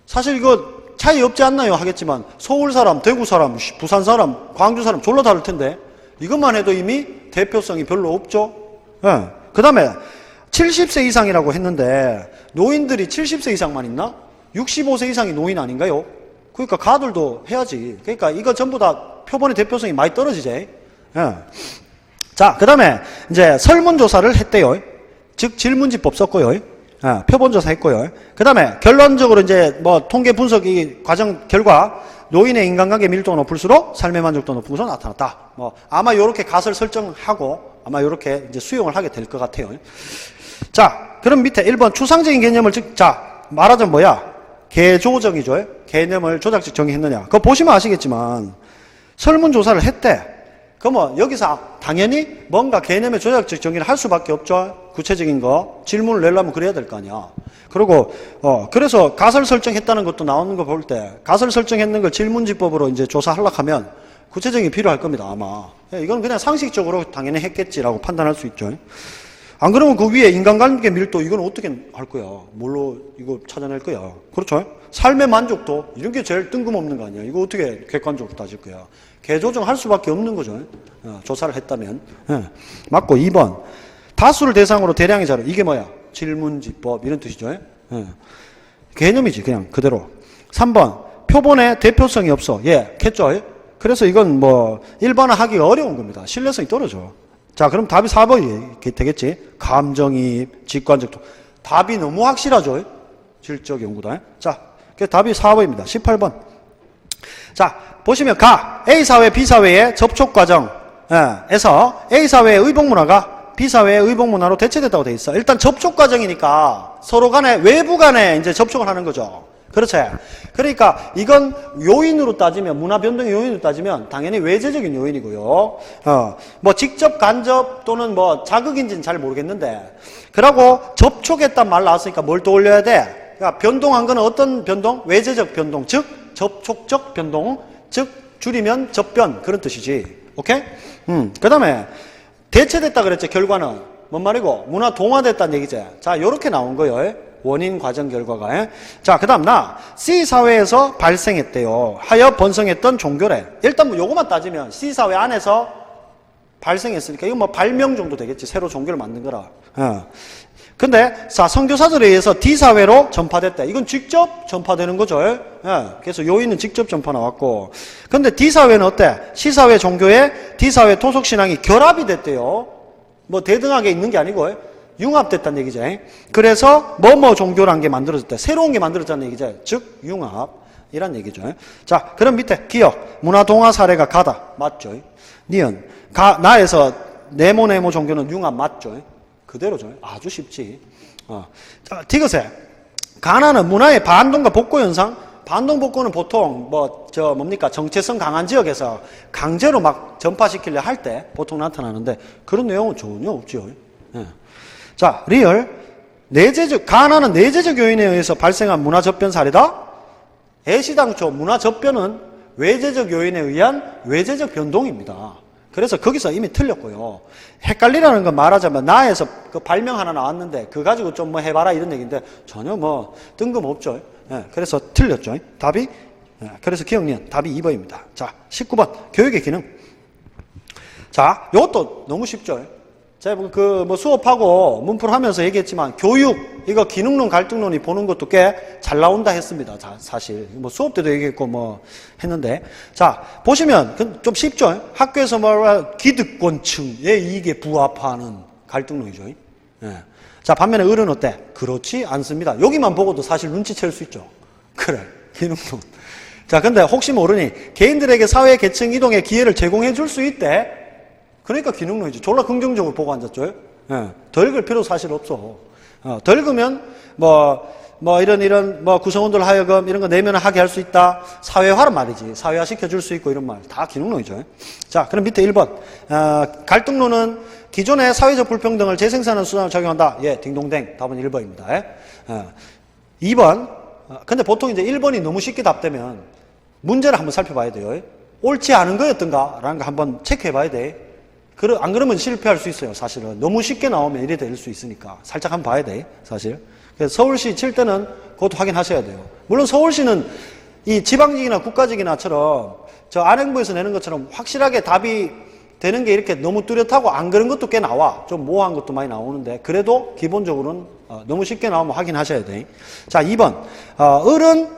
사실 이거 차이 없지 않나요? 하겠지만 서울 사람, 대구 사람, 부산 사람, 광주 사람 졸라 다를 텐데 이것만 해도 이미 대표성이 별로 없죠. 예. 그 다음에 70세 이상이라고 했는데 노인들이 70세 이상만 있나? 65세 이상이 노인 아닌가요? 그러니까 가들도 해야지. 그러니까 이거 전부 다 표본의 대표성이 많이 떨어지지. 예. 자, 그 다음에 이제 설문조사를 했대요. 즉 질문지법 썼고요. 예, 표본조사 했고요. 그 다음에 결론적으로 이제 뭐 통계 분석 이 과정 결과 노인의 인간관계 밀도가 높을수록 삶의 만족도 높은 것으로 나타났다. 뭐 아마 요렇게 가설 설정하고 아마 요렇게 이제 수용을 하게 될 것 같아요. 자, 그럼 밑에 1번 추상적인 개념을 자, 말하자면 뭐야? 개조정이죠. 개념을 조작적 정의했느냐. 그거 보시면 아시겠지만 설문조사를 했대. 그러면 여기서 당연히 뭔가 개념의 조작적 정의를 할 수밖에 없죠. 구체적인 거 질문을 내려면 그래야 될 거 아니야. 그리고 그래서 가설 설정했다는 것도 나오는 거 볼 때 가설 설정했는 걸 질문지법으로 이제 조사하려고 하면 구체적인 게 필요할 겁니다. 아마 이건 그냥 상식적으로 당연히 했겠지라고 판단할 수 있죠. 안 그러면 그 위에 인간관계 밀도 이건 어떻게 할 거야? 뭘로 이거 찾아낼 거야? 그렇죠? 삶의 만족도 이런 게 제일 뜬금없는 거 아니야? 이거 어떻게 객관적으로 따질 거야? 개조정할 수밖에 없는 거죠. 조사를 했다면. 맞고 2번 다수를 대상으로 대량의 자료. 이게 뭐야? 질문지법 이런 뜻이죠. 개념이지 그냥 그대로. 3번 표본에 대표성이 없어. 겠죠? 그래서 이건 뭐 일반화하기가 어려운 겁니다. 신뢰성이 떨어져. 자, 그럼 답이 4번이 되겠지. 감정이입, 직관적 답이 너무 확실하죠. 질적 연구다. 자, 그래서 답이 4번입니다. 18번. 자, 보시면 A사회, B사회의 접촉 과정에서 A사회의 의복문화가 B사회의 의복문화로 대체됐다고 돼 있어. 일단 접촉 과정이니까 서로 간에 외부 간에 이제 접촉을 하는 거죠. 그렇지. 그러니까 이건 요인으로 따지면 문화 변동의 요인으로 따지면 당연히 외재적인 요인이고요. 뭐 직접 간접 또는 뭐 자극인지는 잘 모르겠는데 그러고 접촉했단 말 나왔으니까 뭘 떠올려야 돼? 그러니까 변동한 거는 어떤 변동? 외재적 변동, 즉 접촉적 변동, 즉 줄이면 접변 그런 뜻이지. 오케이? 그 다음에 대체됐다 그랬지. 결과는 뭔 말이고 문화 동화됐다는 얘기지. 자, 요렇게 나온 거예요. 원인 과정 결과가. 자, 그 다음 C사회에서 발생했대요. 하여 번성했던 종교래. 일단 뭐 요거만 따지면 C사회 안에서 발생했으니까 이건 뭐 발명 정도 되겠지. 새로 종교를 만든 거라. 근데 선교사들에 의해서 D사회로 전파됐대. 이건 직접 전파되는 거죠. 그래서 요인은 직접 전파 나왔고. 근데 D사회는 어때? C사회 종교에 D사회 토속신앙이 결합이 됐대요. 뭐 대등하게 있는 게 아니고 융합됐다는 얘기죠. 그래서 뭐뭐 종교라는 게 만들어졌대. 새로운 게 만들어졌다는 얘기죠. 즉 융합이란 얘기죠. 자, 그럼 밑에 기억 문화동화 사례가 가다 맞죠. 니은 나에서 네모 종교는 융합 맞죠. 그대로죠. 아주 쉽지. 자, 디귿에 가나는 문화의 반동과 복고 현상. 반동 복고는 보통 뭡니까 정체성 강한 지역에서 강제로 막 전파시키려 할 때 보통 나타나는데 그런 내용은 전혀 없죠. 자, 리얼 가나는 내재적 요인에 의해서 발생한 문화 접변 사례다. 애시당초 문화 접변은 외재적 요인에 의한 외재적 변동입니다. 그래서 거기서 이미 틀렸고요. 헷갈리라는 건 말하자면 나에서 그 발명 하나 나왔는데 그거 가지고 좀 뭐 해봐라 이런 얘기인데 전혀 뭐 뜬금없죠. 그래서 틀렸죠. 답이 그래서 기억니은 답이 2번입니다. 자, 19번 교육의 기능. 자, 이것도 너무 쉽죠. 제가 뭐 수업하고 문풀 하면서 얘기했지만 교육 이거 기능론 갈등론이 보는 것도 꽤 잘 나온다 했습니다. 자, 사실 뭐 수업 때도 얘기했고 뭐 했는데 자, 보시면 좀 쉽죠. 학교에서 말하는 기득권층의 이익에 부합하는 갈등론이죠. 자, 반면에 을은 어때? 그렇지 않습니다. 여기만 보고도 사실 눈치챌 수 있죠. 그래, 기능론. 자, 근데 혹시 모르니 개인들에게 사회 계층 이동의 기회를 제공해 줄 수 있대. 그러니까 기능론이지. 졸라 긍정적으로 보고 앉았죠. 더 읽을 필요 사실 없어. 덜 그면 이런 구성원들 하여금 이런 거 내면을 하게 할 수 있다. 사회화란 말이지. 사회화 시켜줄 수 있고 이런 말. 다 기능론이죠. 자, 그럼 밑에 1번. 갈등론은 기존의 사회적 불평등을 재생산하는 수단으로 작용한다. 예, 딩동댕. 답은 1번입니다. 2번. 근데 보통 이제 1번이 너무 쉽게 답되면 문제를 한번 살펴봐야 돼요. 옳지 않은 거였던가? 라는 거 한번 체크해 봐야 돼. 안 그러면 실패할 수 있어요, 사실은. 너무 쉽게 나오면 이래 될 수 있으니까. 살짝 한번 봐야 돼, 사실. 그래서 서울시 칠 때는 그것도 확인하셔야 돼요. 물론 서울시는 이 지방직이나 국가직이나처럼 저 안행부에서 내는 것처럼 확실하게 답이 되는 게 이렇게 너무 뚜렷하고 안 그런 것도 꽤 나와. 좀 모호한 것도 많이 나오는데 그래도 기본적으로는 너무 쉽게 나오면 확인하셔야 돼. 자, 2번. 을은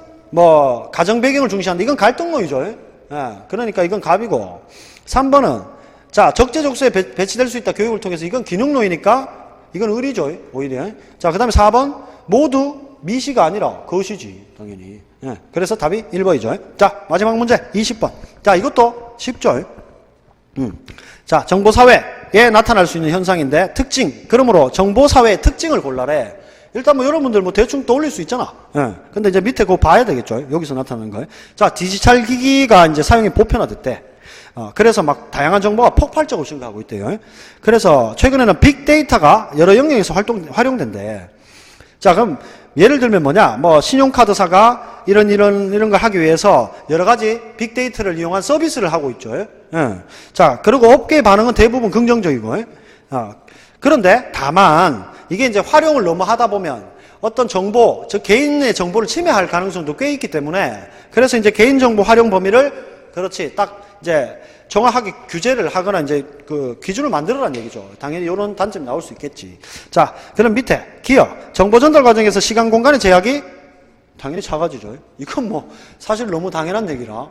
가정 배경을 중시한다. 이건 갈등론이죠. 예, 그러니까 이건 갑이고. 3번은 자, 적재적소에 배치될 수 있다. 교육을 통해서. 이건 기능론이니까 이건 을이죠. 오히려. 자, 그 다음에 4번. 모두 미시가 아니라 것이지. 당연히. 예, 그래서 답이 1번이죠. 자, 마지막 문제 20번. 자, 이것도 쉽죠. 자, 정보사회에 나타날 수 있는 현상인데 특징. 그러므로 정보사회의 특징을 골라래. 일단 여러분들 대충 떠올릴 수 있잖아. 예. 근데 이제 밑에 그거 봐야 되겠죠. 여기서 나타나는 거예요. 자, 디지털 기기가 이제 사용이 보편화됐대. 그래서 막 다양한 정보가 폭발적으로 증가하고 있대요. 그래서 최근에는 빅데이터가 여러 영역에서 활용된대. 자, 그럼 예를 들면 신용카드사가 이런 걸 하기 위해서 여러 가지 빅데이터를 이용한 서비스를 하고 있죠. 예. 자, 그리고 업계의 반응은 대부분 긍정적이고. 그런데 다만 이게 이제 활용을 너무 하다 보면 어떤 정보, 즉 개인의 정보를 침해할 가능성도 꽤 있기 때문에 그래서 이제 개인정보 활용 범위를 그렇지 딱 이제 정확하게 규제를 하거나 이제 그 기준을 만들어라는 얘기죠. 당연히 이런 단점이 나올 수 있겠지. 자, 그럼 밑에 기업 정보 전달 과정에서 시간 공간의 제약이 당연히 작아지죠. 이건 사실 너무 당연한 얘기라.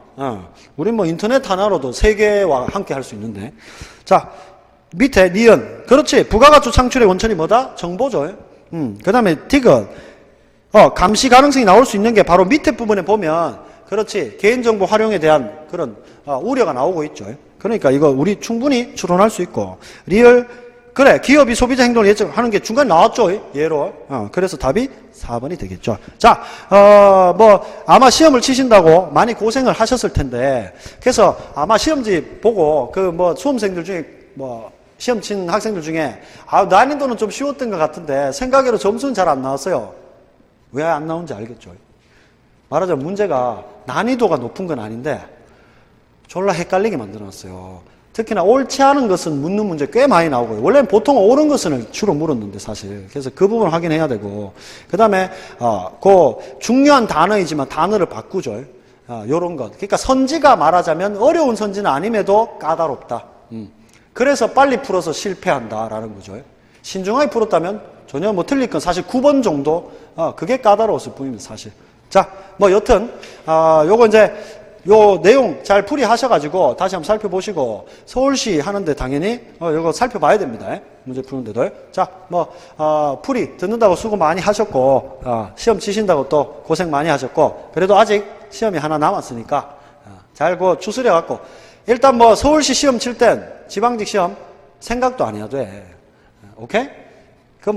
우린 인터넷 하나로도 세계와 함께 할 수 있는데. 자, 밑에 니은 그렇지. 부가가치 창출의 원천이 뭐다? 정보죠. 그 다음에 디귿 감시 가능성이 나올 수 있는 게 바로 밑에 부분에 보면 그렇지. 개인정보 활용에 대한 그런 우려가 나오고 있죠. 그러니까 이거 우리 충분히 추론할 수 있고. 리얼 그래. 기업이 소비자 행동을 예측하는 게 중간에 나왔죠. 예로. 그래서 답이 4번이 되겠죠. 자, 아마 시험을 치신다고 많이 고생을 하셨을 텐데 그래서 아마 시험지 보고 수험생들 중에 시험 친 학생들 중에 난이도는 좀 쉬웠던 것 같은데 생각외로 점수는 잘 안 나왔어요. 왜 안 나온지 알겠죠. 말하자면 문제가 난이도가 높은 건 아닌데 졸라 헷갈리게 만들어놨어요. 특히나 옳지 않은 것은 묻는 문제 꽤 많이 나오고요. 원래는 보통 옳은 것을 주로 물었는데 사실. 그래서 그 부분을 확인해야 되고 그 다음에 그 중요한 단어이지만 단어를 바꾸죠. 요런 것. 그러니까 선지가 말하자면 어려운 선지는 아님에도 까다롭다. 그래서 빨리 풀어서 실패한다라는 거죠. 신중하게 풀었다면 전혀 틀릴 건 사실 9번 정도 그게 까다로웠을 뿐입니다. 사실. 자, 여튼 요거 이제 요 내용 잘 풀이하셔가지고 다시 한번 살펴보시고 서울시 하는데 당연히 요거 살펴봐야 됩니다. 문제 푸는데도. 자, 풀이 듣는다고 수고 많이 하셨고 시험 치신다고 또 고생 많이 하셨고 그래도 아직 시험이 하나 남았으니까 잘 추스려 갖고 일단 서울시 시험 칠 땐 지방직 시험 생각도 안 해야 돼. 오케이?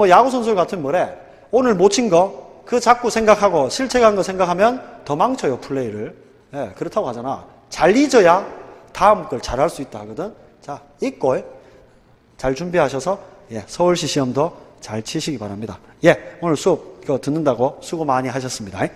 야구 선수 같으면 뭐래? 오늘 못 친 거 그 자꾸 생각하고 실책한 거 생각하면 더 망쳐요, 플레이를. 예, 그렇다고 하잖아. 잘 잊어야 다음 걸 잘할 수 있다 하거든. 자, 잊고 잘 준비하셔서 서울시 시험도 잘 치시기 바랍니다. 오늘 수업 듣는다고 수고 많이 하셨습니다. 예.